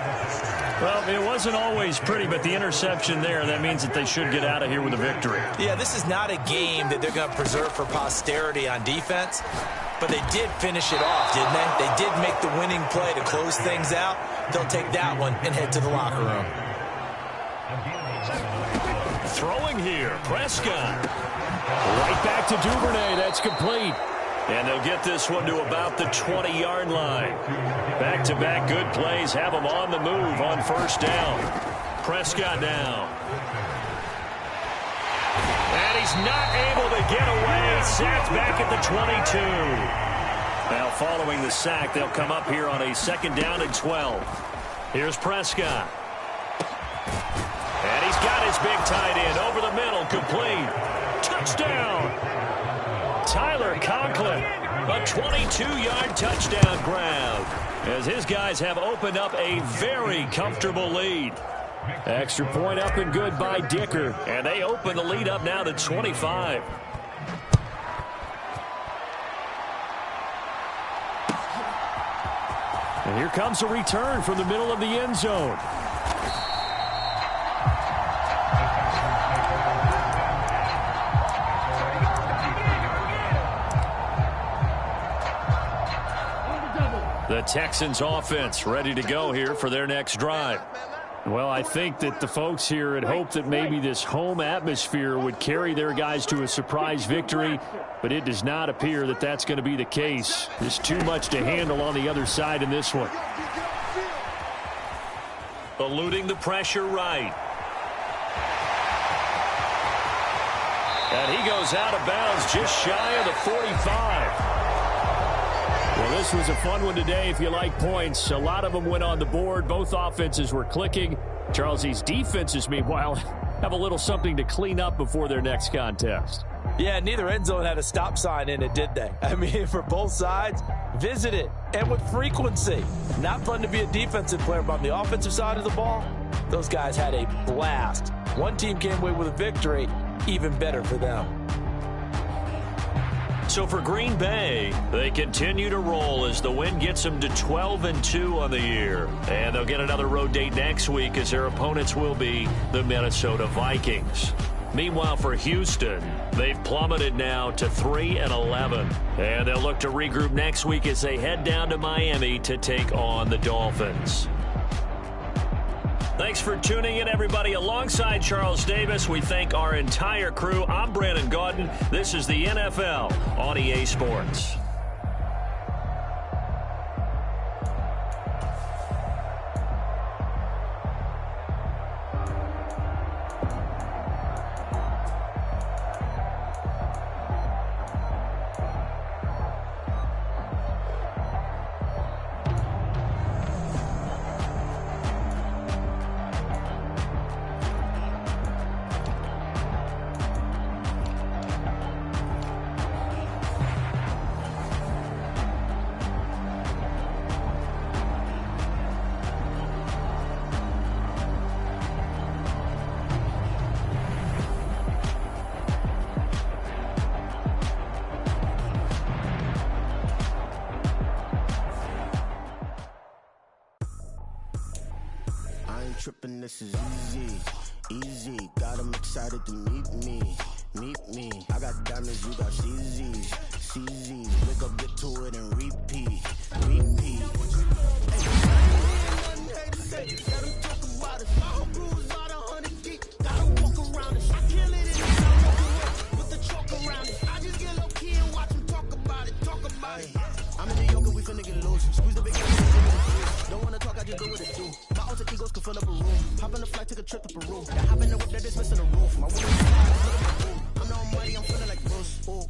[SPEAKER 3] Well, it wasn't always pretty, but the interception there, that means that they should get out of here with a victory.
[SPEAKER 1] Yeah, this is not a game that they're going to preserve for posterity on defense, but they did finish it off, didn't they? They did make the winning play to close things out. They'll take that one and head to the locker room.
[SPEAKER 2] Throwing here, Prescott.
[SPEAKER 3] Right back to Duvernay. That's complete.
[SPEAKER 2] And they'll get this one to about the 20-yard line. Back-to-back good plays have them on the move on first down. Prescott now. And he's not able to get away. Sacked back at the 22. Now following the sack, they'll come up here on a 2nd down and 12. Here's Prescott. And he's got his big tight end over the middle, complete. Touchdown. Tyler Conklin, a 22-yard touchdown grab, as his guys have opened up a very comfortable lead.
[SPEAKER 3] Extra point up and good by Dicker.
[SPEAKER 2] And they open the lead up now to 25.
[SPEAKER 3] And here comes a return from the middle of the end zone.
[SPEAKER 2] The Texans offense ready to go here for their next drive.
[SPEAKER 3] Well, I think that the folks here had hoped that maybe this home atmosphere would carry their guys to a surprise victory, but it does not appear that that's going to be the case. There's too much to handle on the other side in this one.
[SPEAKER 2] Eluding the pressure right. And he goes out of bounds just shy of the 45.
[SPEAKER 3] Well, this was a fun one today if you like points. A lot of them went on the board. Both offenses were clicking. Charles, these defenses, meanwhile, have a little something to clean up before their next contest.
[SPEAKER 4] Yeah, neither end zone had a stop sign in it, did they? I mean, for both sides, visit it, and with frequency. Not fun to be a defensive player, but on the offensive side of the ball, those guys had a blast. One team came away with a victory, even better for them.
[SPEAKER 2] So for Green Bay, they continue to roll as the win gets them to 12-2 on the year. And they'll get another road date next week as their opponents will be the Minnesota Vikings. Meanwhile, for Houston, they've plummeted now to 3-11. And they'll look to regroup next week as they head down to Miami to take on the Dolphins. Thanks for tuning in, everybody. Alongside Charles Davis, we thank our entire crew. I'm Brandon Gaudin. This is the NFL on EA Sports.
[SPEAKER 5] Tripping, this is easy, got them excited to meet me, I got diamonds, you got CZs, wake up, get to it and repeat. Let them talk about it, my whole crew is about 100 deep, gotta walk around it, I kill it and I walk away with the chalk around it, I just get low key and watch them talk about it. I'm in New York and we finna get loose, squeeze the big don't wanna talk, I just do what it do. My alter egos can fill up a room. Hop on the flight, take a trip to Peru. That hop in the whip that is missing the roof. My woman I'm not money, I'm feeling like Bruce. Ooh.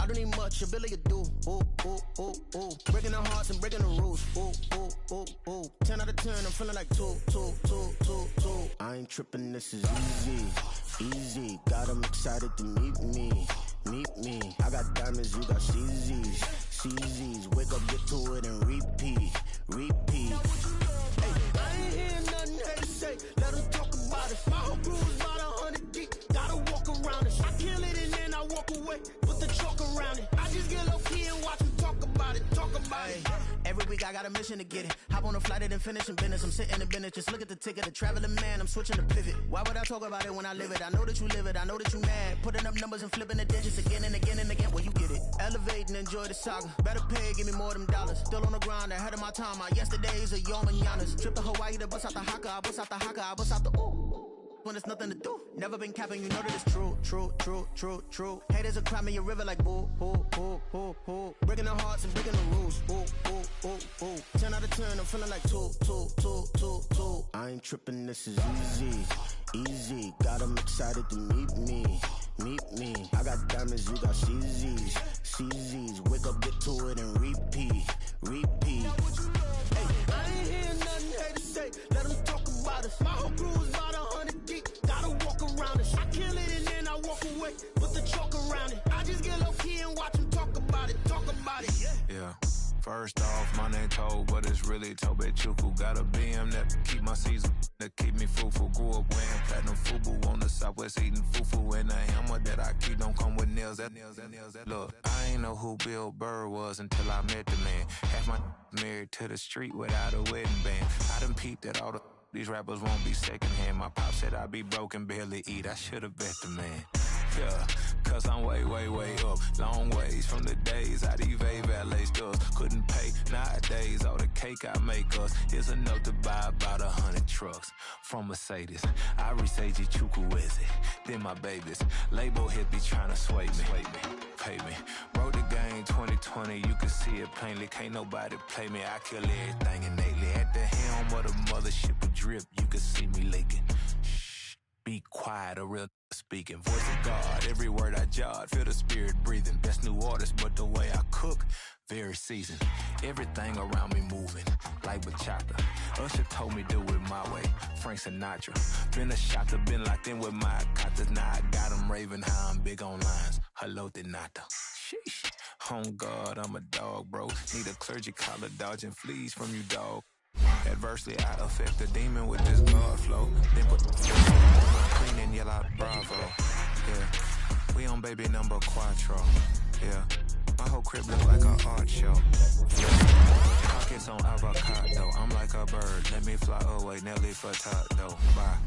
[SPEAKER 5] I don't need much, ability to do. Ooh. Breaking the hearts and breaking the rules. Ooh. 10 out of 10, I'm feeling like two. I ain't tripping, this is easy. Got them excited to meet me. I got diamonds, you got CZs. Wake up, get to it and repeat. every week I got a mission to get it. Hop on a flight and then finish in business. I'm sitting in business, just look at the ticket. A traveling man, I'm switching to pivot. Why would I talk about it when I live it? I know that you live it, I know that you mad. Putting up numbers and flipping the digits again and again and again. Well, you get it. Elevate and enjoy the saga. Better pay, give me more than dollars. Still on the grind, ahead of my time. My yesterdays are your mananas. Trip to Hawaii to bust out the haka. I bust out the haka, I bust out the ooh. When there's nothing to do. Never been capping, you know that it's true, true, true, true, true. Haters will cry me a river like boo, boo, boo, boo, boo. Breaking the hearts and breaking the rules. Ooh, ooh, ooh, ooh. 10 out of 10, I'm feeling like 2, 2, 2, 2, 2. I ain't tripping, this is easy, easy. Got 'em excited to meet me, meet me. I got diamonds, you got CZs, CZs. Wake up, get to it and repeat, repeat. Hey, I ain't hearing nothing haters say. Let them talk about us. My whole crew is about 100 deep. Gotta walk around it. I kill it and then I walk away. Put the chalk around it. I just get low key and watch them talk about it. Talk about it.
[SPEAKER 6] Yeah. First off, my name Tobe, but it's really Tobe Chuku. Got a BM that keep my season, that keep me fruitful. Grew up wearing platinum FUBU on the Southwest eating fufu. And the hammer that I keep don't come with nails. That Look, I ain't know who Bill Burr was until I met the man. Half my married to the street without a wedding band. I done peeped at all these rappers won't be secondhand. My pop said I'd be broke and barely eat. I should've bet the man. Yeah, cause I'm way, way, way up. Long ways from the days I evade valet stores. Couldn't pay nowadays. All the cake I make us is enough to buy about 100 trucks from Mercedes. I resage Chukwueze, then my babies. Label hit be trying to sway me, pay me. Wrote the game 2020, you can see it plainly. Can't nobody play me, I kill everything innately. At the helm of the mothership of drip, you can see me leaking. Shh, be quiet, a real speaking. Voice of God, every word I jot, feel the spirit breathing. Best new artist, but the way I cook, very seasoned. Everything around me moving, like bachata. Usher told me do it my way, Frank Sinatra. Been a shotter, been locked in with my cotters. Now I got them raving how I'm big on lines. Hello, Denata. Sheesh. On God, I'm a dog, bro. Need a clergy collar, dodging fleas from you, dog. Adversely, I affect the demon with this God flow. Then put clean and yell out bravo. Yeah, we on baby number quattro. Yeah, my whole crib look like an art show. Yeah, pockets on avocado. I'm like a bird. Let me fly away, Nelly Furtado. Bye.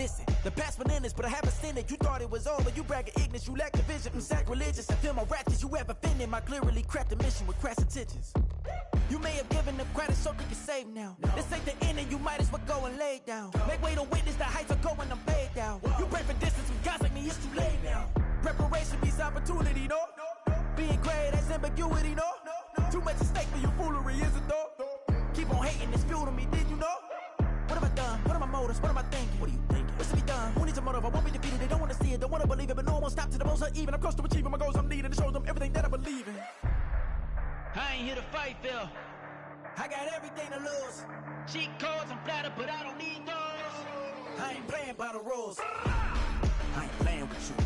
[SPEAKER 5] Listen, the past bananas, but I haven't seen it. You thought it was over, you bragging ignorance, you lack the vision. Sacrilegious, I feel my wrath, cause you have offended my clearly crafted mission with crass intentions. You may have given them credit so they can save now. This ain't the end and you might as well go and lay down. Make way to witness the heights are going, I'm paid down. You pray for distance with guys like me, it's too late now. Preparation means opportunity, no? Being great, that's ambiguity, no? Too much at stake for your foolery, is it though? Keep on hating, it's fuel to me, did you know? What have I done? What are my motives? What am I thinking? What are you thinking? What's to be done? Who needs a motive? I won't be defeated. They don't want to see it, don't want to believe it, but no one won't stop to the most even. I'm close to achieving my goals. I'm needing to show them everything that I believe in.
[SPEAKER 7] I ain't here to fight, Phil.
[SPEAKER 5] I got everything to lose.
[SPEAKER 7] Cheat codes, I'm flattered, but I don't need those.
[SPEAKER 5] I ain't playing by the rules. I ain't playing with you.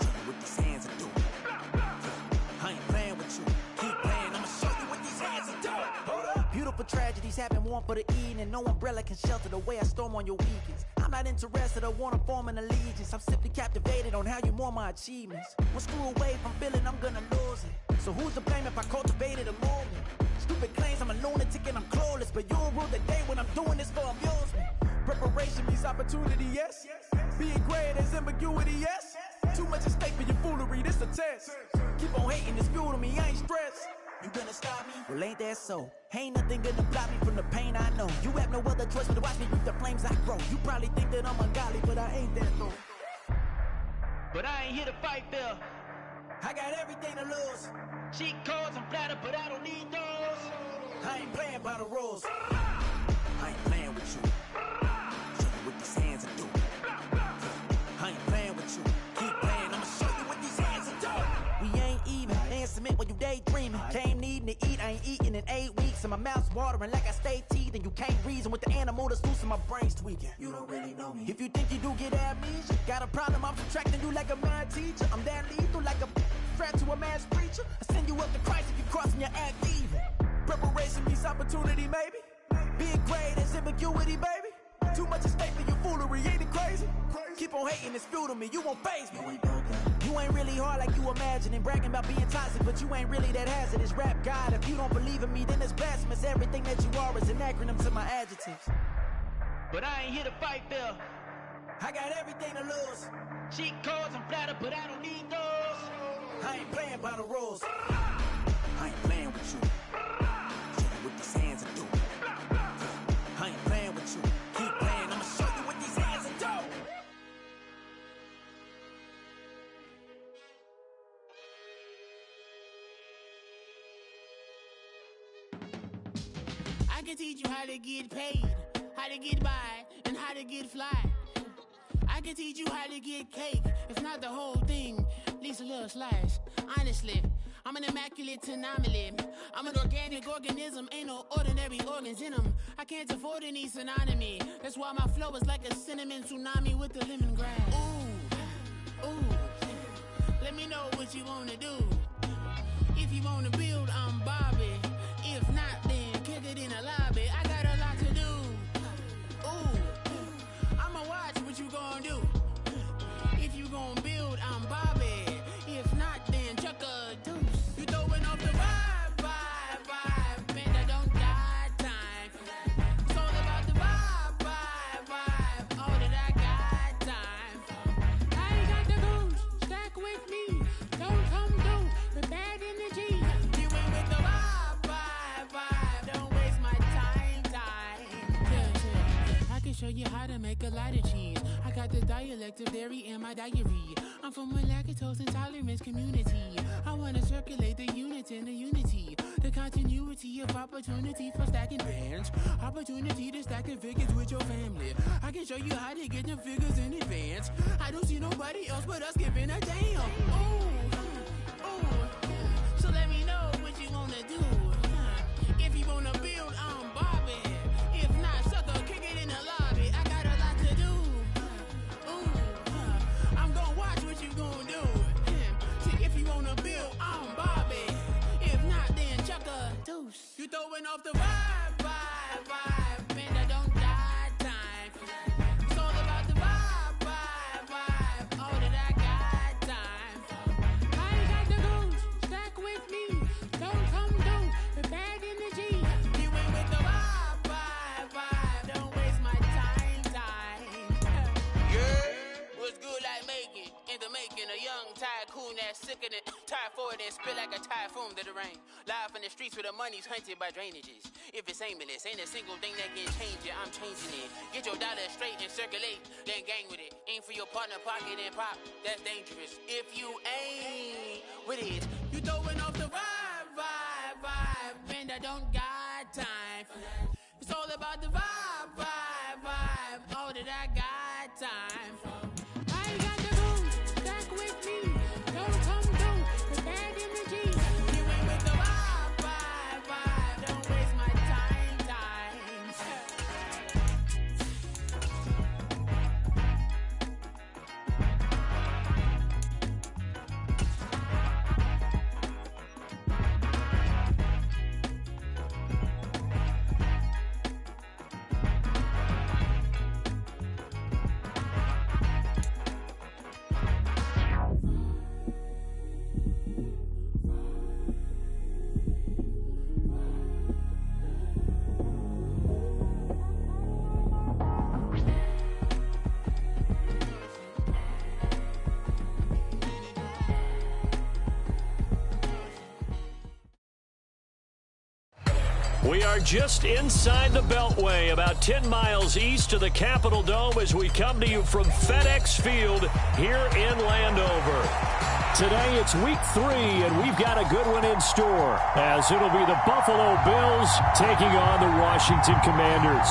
[SPEAKER 5] Show you what these hands are doing. I ain't playing with you. Keep playing, I'ma show you what these hands are doing. Hold up. Beautiful tragedies happen, one for the eating, and no umbrella can shelter the way I storm on your weekends. I'm not interested, I wanna form an allegiance. I'm simply captivated on how you mourn my achievements. One screw away from feeling I'm gonna lose it. So who's to blame if I cultivated a movement? Stupid claims I'm a lunatic and I'm clueless, but you'll rule the day when I'm doing this for amusement. Preparation means opportunity, yes. Being great as ambiguity, yes. Too much at stake for your foolery, this a test. Keep on hating, it's fuel to me, I ain't stressed. You gonna stop me? Well, ain't that so? Ain't nothing gonna block me from the pain I know. You have no other choice but to watch me reap the flames I grow. You probably think that I'm ungodly, but I ain't that though.
[SPEAKER 7] But I ain't here to fight, Phil.
[SPEAKER 5] I got everything to lose.
[SPEAKER 7] Cheat codes, I'm flattered, but I don't need those.
[SPEAKER 5] I ain't playing by the rules. I ain't playing with you. Show you what these hands are doing. I ain't playing with you. Keep playing, I'ma show you what these hands are doing. We ain't even. They ain't submit when you daydreaming. Came needing to eat, I ain't eating in 8 weeks. And my mouth's watering like I stay teeth. And you can't reason with the animal that's loose and my brain's tweaking. You don't really know me. If you think you do get amnesia, got a problem, I'm subtracting you like a mad teacher. I'm that lethal like a threat to a mass preacher. I send you up to Christ if you crossing your act even. Preparation means opportunity, maybe. Being great is ambiguity, baby. Too much at stake for your foolery, ain't it crazy? Keep on hating, it's fuel to me, you won't faze me. You ain't really hard like you imagine and bragging about being toxic, but you ain't really that hazardous. Rap God, if you don't believe in me, then it's blasphemous. Everything that you are is an acronym to my adjectives.
[SPEAKER 7] But I ain't here to fight, Phil.
[SPEAKER 5] I got everything to lose.
[SPEAKER 7] Cheat codes, I'm flattered, but I don't need those.
[SPEAKER 5] I ain't playing by the rules. I ain't playing with you. Show you what these hands are doing. I ain't playing with you. Keep playing, I'ma show you what these hands are doing.
[SPEAKER 8] I can teach you how to get paid, how to get by, and how to get fly. I can teach you how to get cake, if not the whole thing, at least a little slice. Honestly, I'm an immaculate anomaly. I'm an organic organism, ain't no ordinary organs in them. I can't afford any synonymy. That's why my flow is like a cinnamon tsunami with the lemongrass. Ooh, ooh, let me know what you wanna do. If you wanna build, I'm Bobby. If not, then kick it in the lobby. I got a lot to do. Ooh, I'ma watch what you gonna do. If you gonna build, I'm Bobby. If not, then chuck a deuce. You throwing off the vibe, man, I don't die time. It's all about the vibe, all that I got time. I ain't got the goose, stack with me. Don't come through with bad energy. You ain't with the vibe, don't waste my time. Yeah. I can show you how to make a lot of cheese. I got the dialect of dairy in my diary. I'm from a lactose intolerance community. I wanna circulate the units in the unity. The continuity of opportunity for stacking bands. Opportunity to stack the figures with your family. I can show you how to get them figures in advance. I don't see nobody else but us giving a damn. Ooh, so let me know what you wanna do. If you wanna build, I'm Bobby. If not, sucker, kick it in the lobby. I got a lot to do. I'm gonna watch what you gonna do. See, if you wanna build, I'm Bobby. If not, then chuck a deuce. You throwing off the vibe, man, I don't die time. It's all about the vibe, all that I got time. I ain't got the goose, stack with me. Don't come through with bad energy. You ain't with the vibe, don't waste my time. sickening. Tire forward and spit like a typhoon to the rain. Live in the streets where the money's hunted by drainages. If it's aimless, ain't a single thing that can change it. I'm changing it. Get your dollar straight and circulate, then gang with it. Aim for your partner, pocket and pop. That's dangerous. If you ain't with it, you throwing off the vibe, vibe, vibe. And I don't got time for that. It's all about the vibe, vibe, vibe. All that I got time for. I got the rules, stuck with me. Don't come through with bad energy. You ain't with the vibe, vibe, vibe. Don't waste my time, time.
[SPEAKER 2] We are just inside the Beltway, about 10 miles east of the Capitol Dome as we come to you from FedEx Field here in Landover.
[SPEAKER 3] Today it's week 3, and we've got a good one in store, as it'll be the Buffalo Bills taking on the Washington Commanders.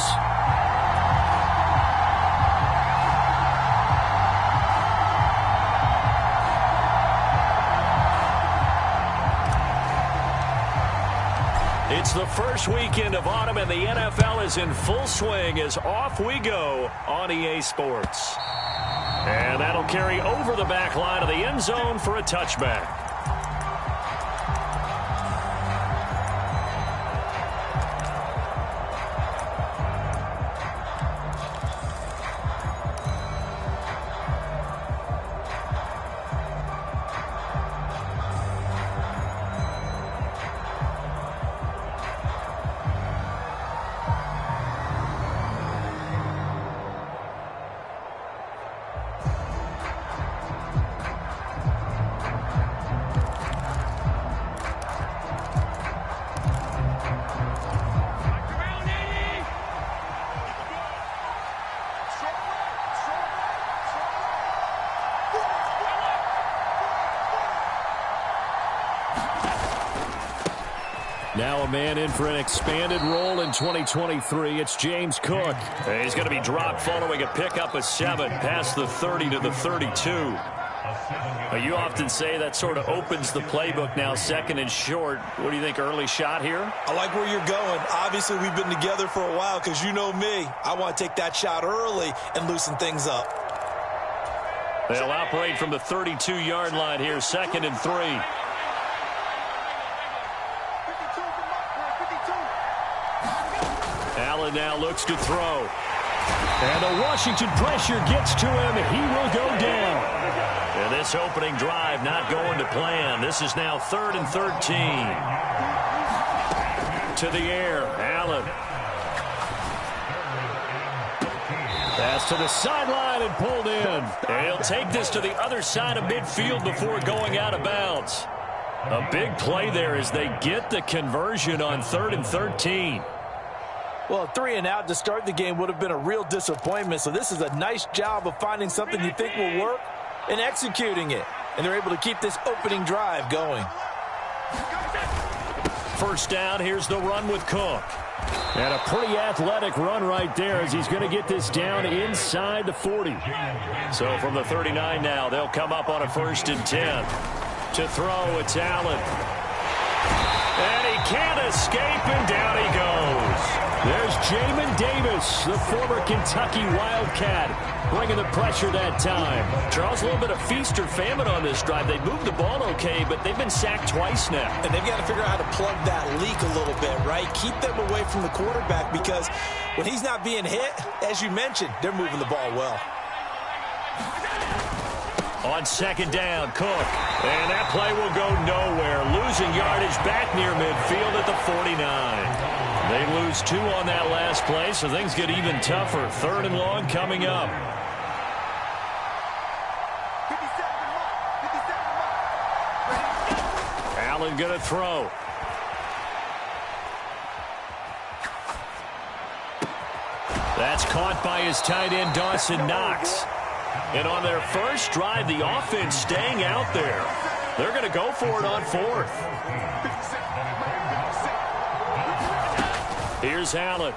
[SPEAKER 2] It's the first weekend of autumn, and the NFL is in full swing as off we go on EA Sports. And that'll carry over the back line of the end zone for a touchback.
[SPEAKER 3] Now a man in for an expanded role in 2023. It's James Cook.
[SPEAKER 2] He's going to be dropped following a pickup of 7 past the 30 to the 32. You often say that sort of opens the playbook now, second and short. What do you think, early shot here?
[SPEAKER 1] I like where you're going. Obviously, we've been together for a while because you know me. I want to take that shot early and loosen things up.
[SPEAKER 2] They'll operate from the 32-yard line here, second and 3. Allen now looks to throw.
[SPEAKER 3] And the Washington pressure gets to him. He will go down.
[SPEAKER 2] And this opening drive not going to plan. This is now 3rd and 13. To the air, Allen. Pass to the sideline and pulled in. And he'll take this to the other side of midfield before going out of bounds. A big play there as they get the conversion on 3rd and 13.
[SPEAKER 4] Well, a 3 and out to start the game would have been a real disappointment. So this is a nice job of finding something you think will work and executing it. And they're able to keep this opening drive going.
[SPEAKER 2] First down, here's the run with Cook.
[SPEAKER 3] And a pretty athletic run right there as he's going to get this down inside the 40.
[SPEAKER 2] So from the 39 now, they'll come up on a 1st and 10. To throw, it's Allen. And he can't escape, and down he goes.
[SPEAKER 3] There's Jamin Davis, the former Kentucky Wildcat, bringing the pressure that time.
[SPEAKER 2] Charles, a little bit of feast or famine on this drive. They moved the ball okay, but they've been sacked twice now.
[SPEAKER 1] And they've got to figure out how to plug that leak a little bit, right? Keep them away from the quarterback because when he's not being hit, as you mentioned, they're moving the ball well.
[SPEAKER 2] On 2nd down, Cook. And that play will go nowhere. Losing yardage back near midfield at the 49. They lose 2 on that last play, so things get even tougher. 3rd and long coming up. Allen going to throw. That's caught by his tight end, Dawson Knox. And on their first drive, the offense staying out there. They're going to go for it on fourth. Here's Allen.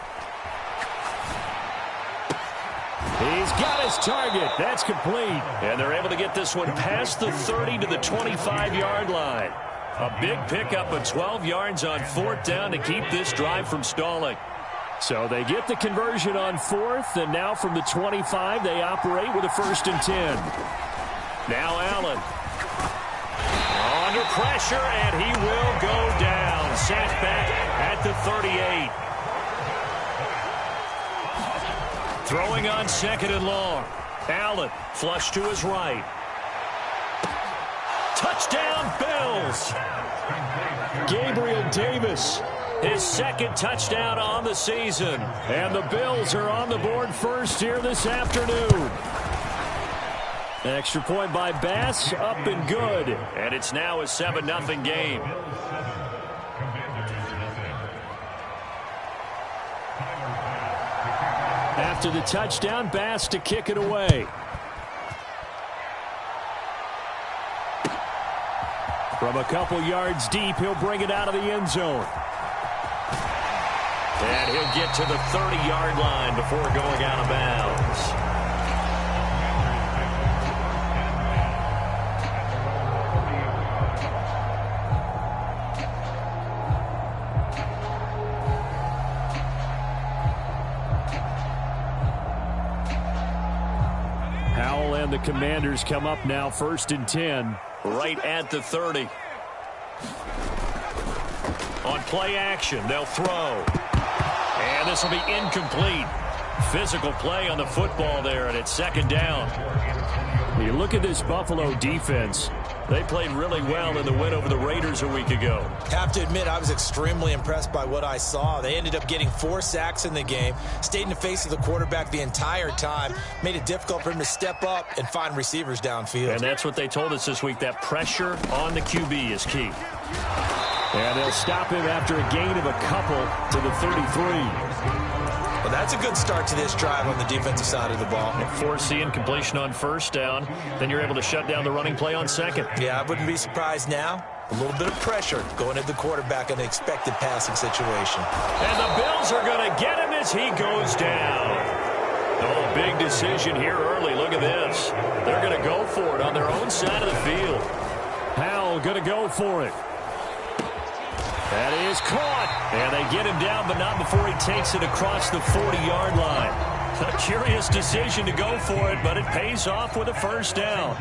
[SPEAKER 2] He's got his target. That's complete. And they're able to get this one past the 30 to the 25-yard line. A big pickup of 12 yards on fourth down to keep this drive from stalling. So they get the conversion on fourth, and now from the 25, they operate with a 1st and 10. Now Allen. Under pressure, and he will go down. Sacked back at the 38. Throwing on 2nd and long. Allen flush to his right. Touchdown, Bills. Gabriel Davis, his 2nd touchdown on the season. And the Bills are on the board first here this afternoon. Extra point by Bass, up and good. And it's now a 7-0 game. After the touchdown, Bass to kick it away. From a couple yards deep, he'll bring it out of the end zone. And he'll get to the 30-yard line before going out of bounds. Howell and the Commanders come up now 1st and 10. Right at the 30. On play action, they'll throw. And this will be incomplete. Physical play on the football there, and it's 2nd down. You look at this Buffalo defense. They played really well in the win over the Raiders a week ago.
[SPEAKER 1] Have to admit, I was extremely impressed by what I saw. They ended up getting 4 sacks in the game, stayed in the face of the quarterback the entire time, made it difficult for him to step up and find receivers downfield.
[SPEAKER 2] And that's what they told us this week, that pressure on the QB is key. And they'll stop him after a gain of a couple to the 33.
[SPEAKER 1] Well, that's a good start to this drive on the defensive side of the ball.
[SPEAKER 2] Forcing completion on 1st down. Then you're able to shut down the running play on 2nd.
[SPEAKER 1] Yeah, I wouldn't be surprised now. A little bit of pressure going at the quarterback in an expected passing situation.
[SPEAKER 2] And the Bills are going to get him as he goes down. Oh, big decision here early. Look at this. They're going to go for it on their own side of the field. Howell going to go for it. That is caught. And they get him down, but not before he takes it across the 40-yard line. A curious decision to go for it, but it pays off with a 1st down.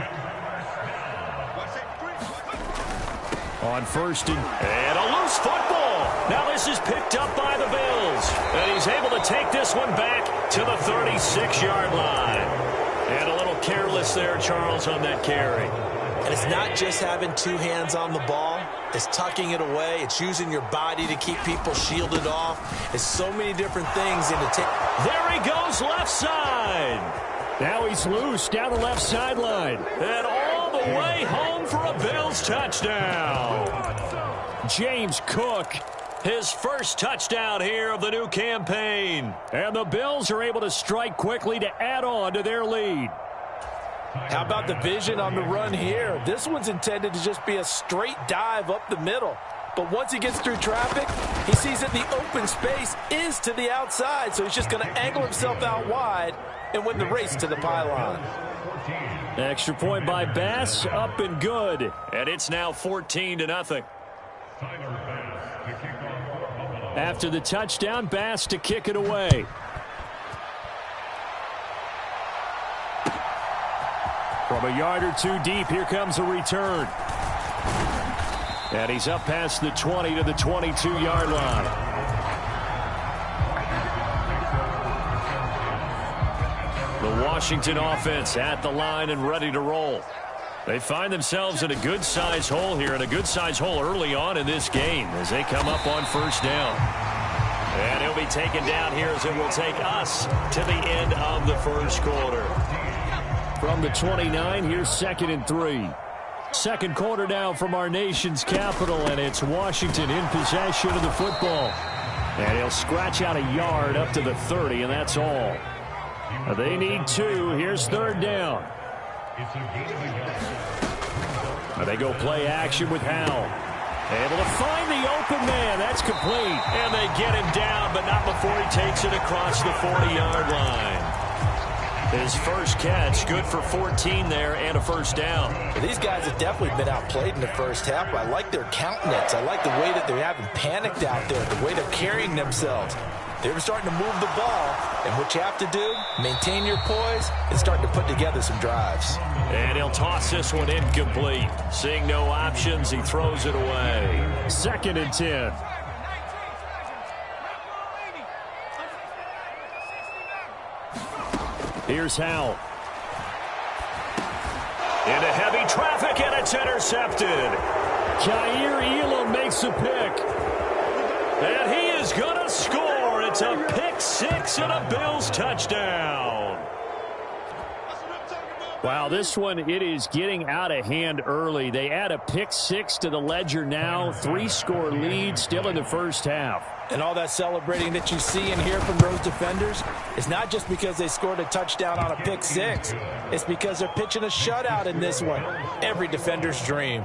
[SPEAKER 2] On 1st and a loose football. Now this is picked up by the Bills. And he's able to take this one back to the 36-yard line. And a little careless there, Charles, on that carry.
[SPEAKER 1] And it's not just having 2 hands on the ball. It's tucking it away. It's using your body to keep people shielded off. It's so many different things.
[SPEAKER 2] There he goes, left side. Now he's loose down the left sideline. And all the way home for a Bills touchdown. James Cook, his 1st touchdown here of the new campaign. And the Bills are able to strike quickly to add on to their lead.
[SPEAKER 4] How about the vision on the run here? This one's intended to just be a straight dive up the middle. But once he gets through traffic, he sees that the open space is to the outside. So he's just going to angle himself out wide and win the race to the pylon.
[SPEAKER 2] Extra point by Bass, up and good. And it's now 14-0. After the touchdown, Bass to kick it away. From a yard or 2 deep, here comes a return. And he's up past the 20 to the 22-yard line. The Washington offense at the line and ready to roll. They find themselves in a good-sized hole here, and a good-sized hole early on in this game as they come up on 1st down. And he'll be taken down here as it will take us to the end of the 1st quarter. From the 29, here's 2nd and 3.
[SPEAKER 3] Second quarter now from our nation's capital, and it's Washington in possession of the football. And he'll scratch out a yard up to the 30, and that's all. They need 2. Here's third down. They go play action with Howell. Able to find the open man. That's complete.
[SPEAKER 2] And they get him down, but not before he takes it across the 40-yard line. His first catch, good for 14 there and a first down.
[SPEAKER 4] These guys have definitely been outplayed in the first half. I like their countenance. I like the way that they haven't panicked out there, the way they're carrying themselves. They were starting to move the ball, and what you have to do, maintain your poise and start to put together some drives.
[SPEAKER 2] And he'll toss this one incomplete. Seeing no options, he throws it away.
[SPEAKER 3] 2nd and 10. Here's Howell.
[SPEAKER 2] Into heavy traffic, and it's intercepted.
[SPEAKER 3] Kaiir Elam makes a pick.
[SPEAKER 2] And he is going to score. It's a pick 6 and a Bills touchdown.
[SPEAKER 3] Wow, this one, it is getting out of hand early. They add a pick 6 to the ledger now. 3-score lead still in the first half.
[SPEAKER 4] And all that celebrating that you see and hear from those defenders is not just because they scored a touchdown on a pick 6. It's because they're pitching a shutout in this one. Every defender's dream.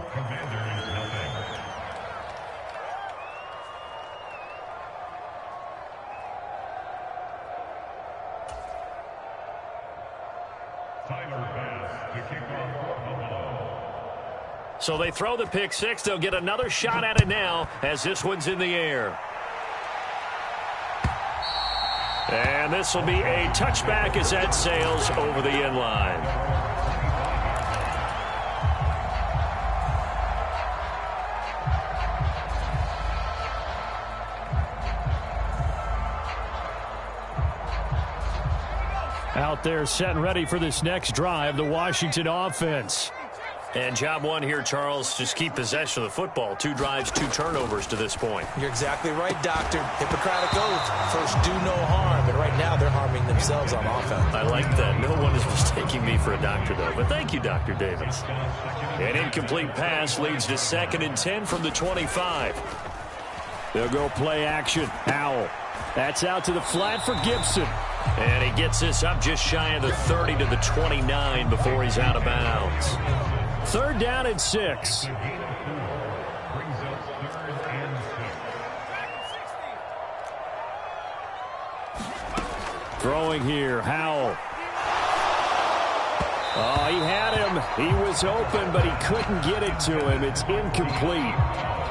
[SPEAKER 2] So they throw the pick 6. They'll get another shot at it now as this one's in the air. And this will be a touchback as that sails over the end line.
[SPEAKER 3] Out there set and ready for this next drive, the Washington offense.
[SPEAKER 2] And job one here, Charles, just keep possession of the football. 2 drives, 2 turnovers to this point.
[SPEAKER 1] You're exactly right, Doctor. Hippocratic oath. First, do no harm. And right now, they're harming themselves on offense.
[SPEAKER 2] I like that. No one is mistaking me for a doctor, though. But thank you, Dr. Davis. An incomplete pass leads to 2nd and 10 from the 25.
[SPEAKER 3] They'll go play action. Howell. That's out to the flat for Gibson.
[SPEAKER 2] And he gets this up just shy of the 30 to the 29 before he's out of bounds.
[SPEAKER 3] 3rd down and 6. Throwing here, Howell. Oh, he had him. He was open, but he couldn't get it to him. It's incomplete.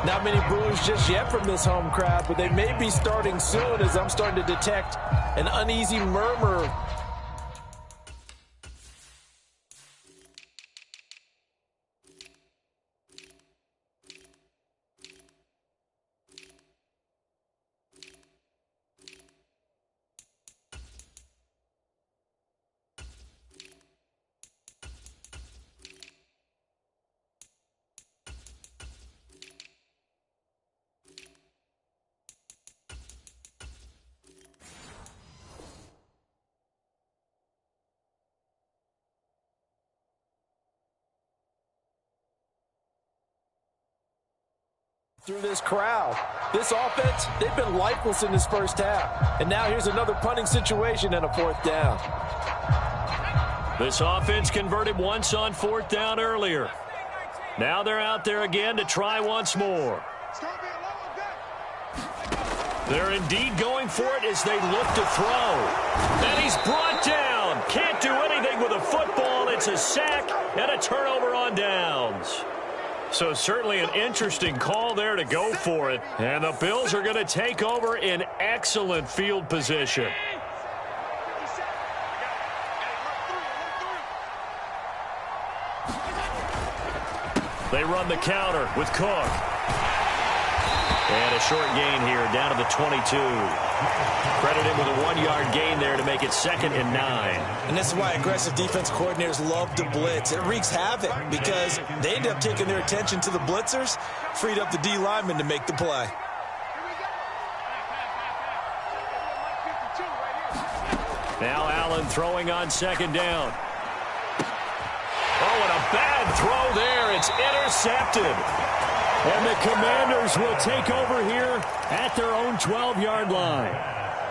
[SPEAKER 4] Not many boos just yet from this home crowd, but they may be starting soon as I'm starting to detect an uneasy murmur. Through this crowd. This offense, they've been lifeless in this first half. And now here's another punting situation and a 4th down.
[SPEAKER 2] This offense converted once on 4th down earlier. Now they're out there again to try once more. They're indeed going for it as they look to throw. And he's brought down. Can't do anything with a football. It's a sack and a turnover on downs. So certainly an interesting call there to go for it. And the Bills are going to take over in excellent field position. They run the counter with Cook. And a short gain here down to the 22. Credit him with a 1-yard gain there to make it 2nd and 9.
[SPEAKER 1] And this is why aggressive defense coordinators love to blitz. It wreaks havoc because they end up taking their attention to the blitzers, freed up the D lineman to make the play.
[SPEAKER 2] Now Allen throwing on 2nd down. Oh, and a bad throw there. It's intercepted.
[SPEAKER 3] And the Commanders will take over here at their own 12-yard line.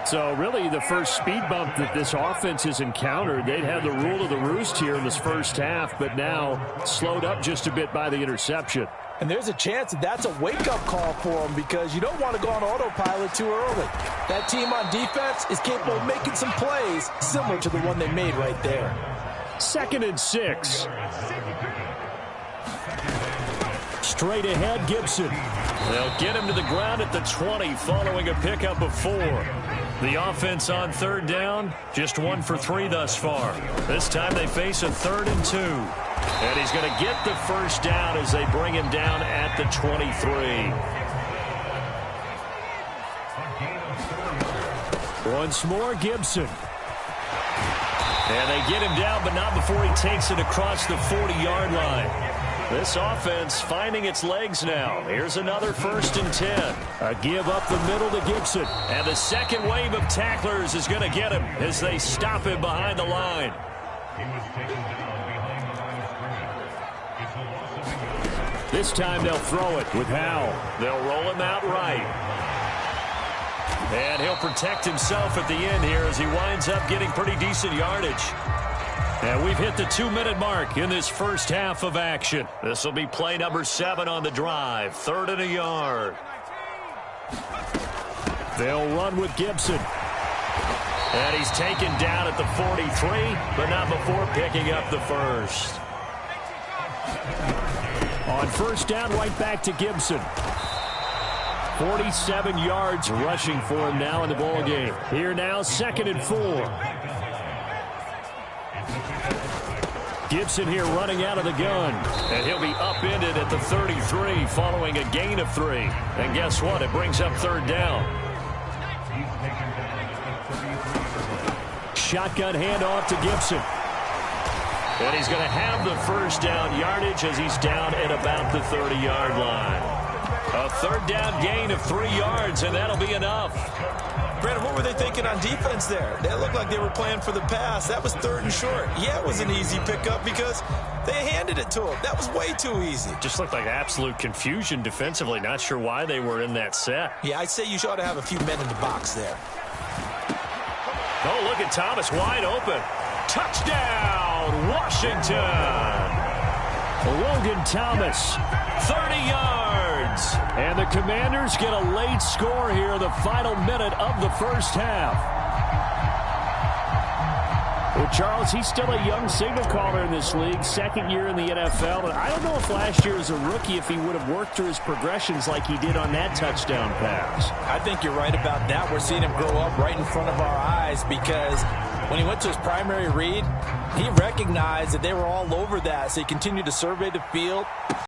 [SPEAKER 3] So really the first speed bump that this offense has encountered. They'd had the rule of the roost here in this first half, but now slowed up just a bit by the interception.
[SPEAKER 4] And there's a chance that that's a wake-up call for them because you don't want to go on autopilot too early. That team on defense is capable of making some plays similar to the one they made right there.
[SPEAKER 3] 2nd and 6. Straight ahead, Gibson.
[SPEAKER 2] They'll get him to the ground at the 20 following a pickup of 4. The offense on 3rd down, just 1 for 3 thus far. This time they face a 3rd and 2. And he's going to get the first down as they bring him down at the 23.
[SPEAKER 3] Once more, Gibson.
[SPEAKER 2] And they get him down, but not before he takes it across the 40-yard line. This offense finding its legs now. Here's another 1st and 10.
[SPEAKER 3] A give up the middle to Gibson.
[SPEAKER 2] And the second wave of tacklers is going to get him as they stop him behind the line.
[SPEAKER 3] This time they'll throw it with Howell.
[SPEAKER 2] They'll roll him out right. And he'll protect himself at the end here as he winds up getting pretty decent yardage. And we've hit the 2-minute mark in this first half of action. This will be play number 7 on the drive. 3rd and a yard.
[SPEAKER 3] They'll run with Gibson.
[SPEAKER 2] And he's taken down at the 43, but not before picking up the first.
[SPEAKER 3] On 1st down, right back to Gibson. 47 yards rushing for him now in the ball game. Here now, 2nd and 4. Gibson here running out of the gun.
[SPEAKER 2] And he'll be upended at the 33 following a gain of 3. And guess what? It brings up 3rd down.
[SPEAKER 3] Shotgun handoff to Gibson.
[SPEAKER 2] And he's going to have the first down yardage as he's down at about the 30-yard line. A 3rd down gain of 3 yards, and that'll be enough.
[SPEAKER 1] Brandon, what were they thinking on defense there? That looked like they were playing for the pass. That was 3rd and short. Yeah, it was an easy pickup because they handed it to him. That was way too easy.
[SPEAKER 2] Just looked like absolute confusion defensively. Not sure why they were in that set.
[SPEAKER 1] Yeah, I'd say you ought to have a few men in the box there.
[SPEAKER 2] Oh, look at Thomas wide open. Touchdown, Washington.
[SPEAKER 3] Logan Thomas.
[SPEAKER 2] 30 yards.
[SPEAKER 3] And the Commanders get a late score here, the final minute of the first half. Well, Charles, he's still a young signal caller in this league, 2nd year in the NFL. And I don't know if last year as a rookie, if he would have worked through his progressions like he did on that touchdown pass.
[SPEAKER 4] I think you're right about that. We're seeing him grow up right in front of our eyes because when he went to his primary read, he recognized that they were all over that, so he continued to survey the field.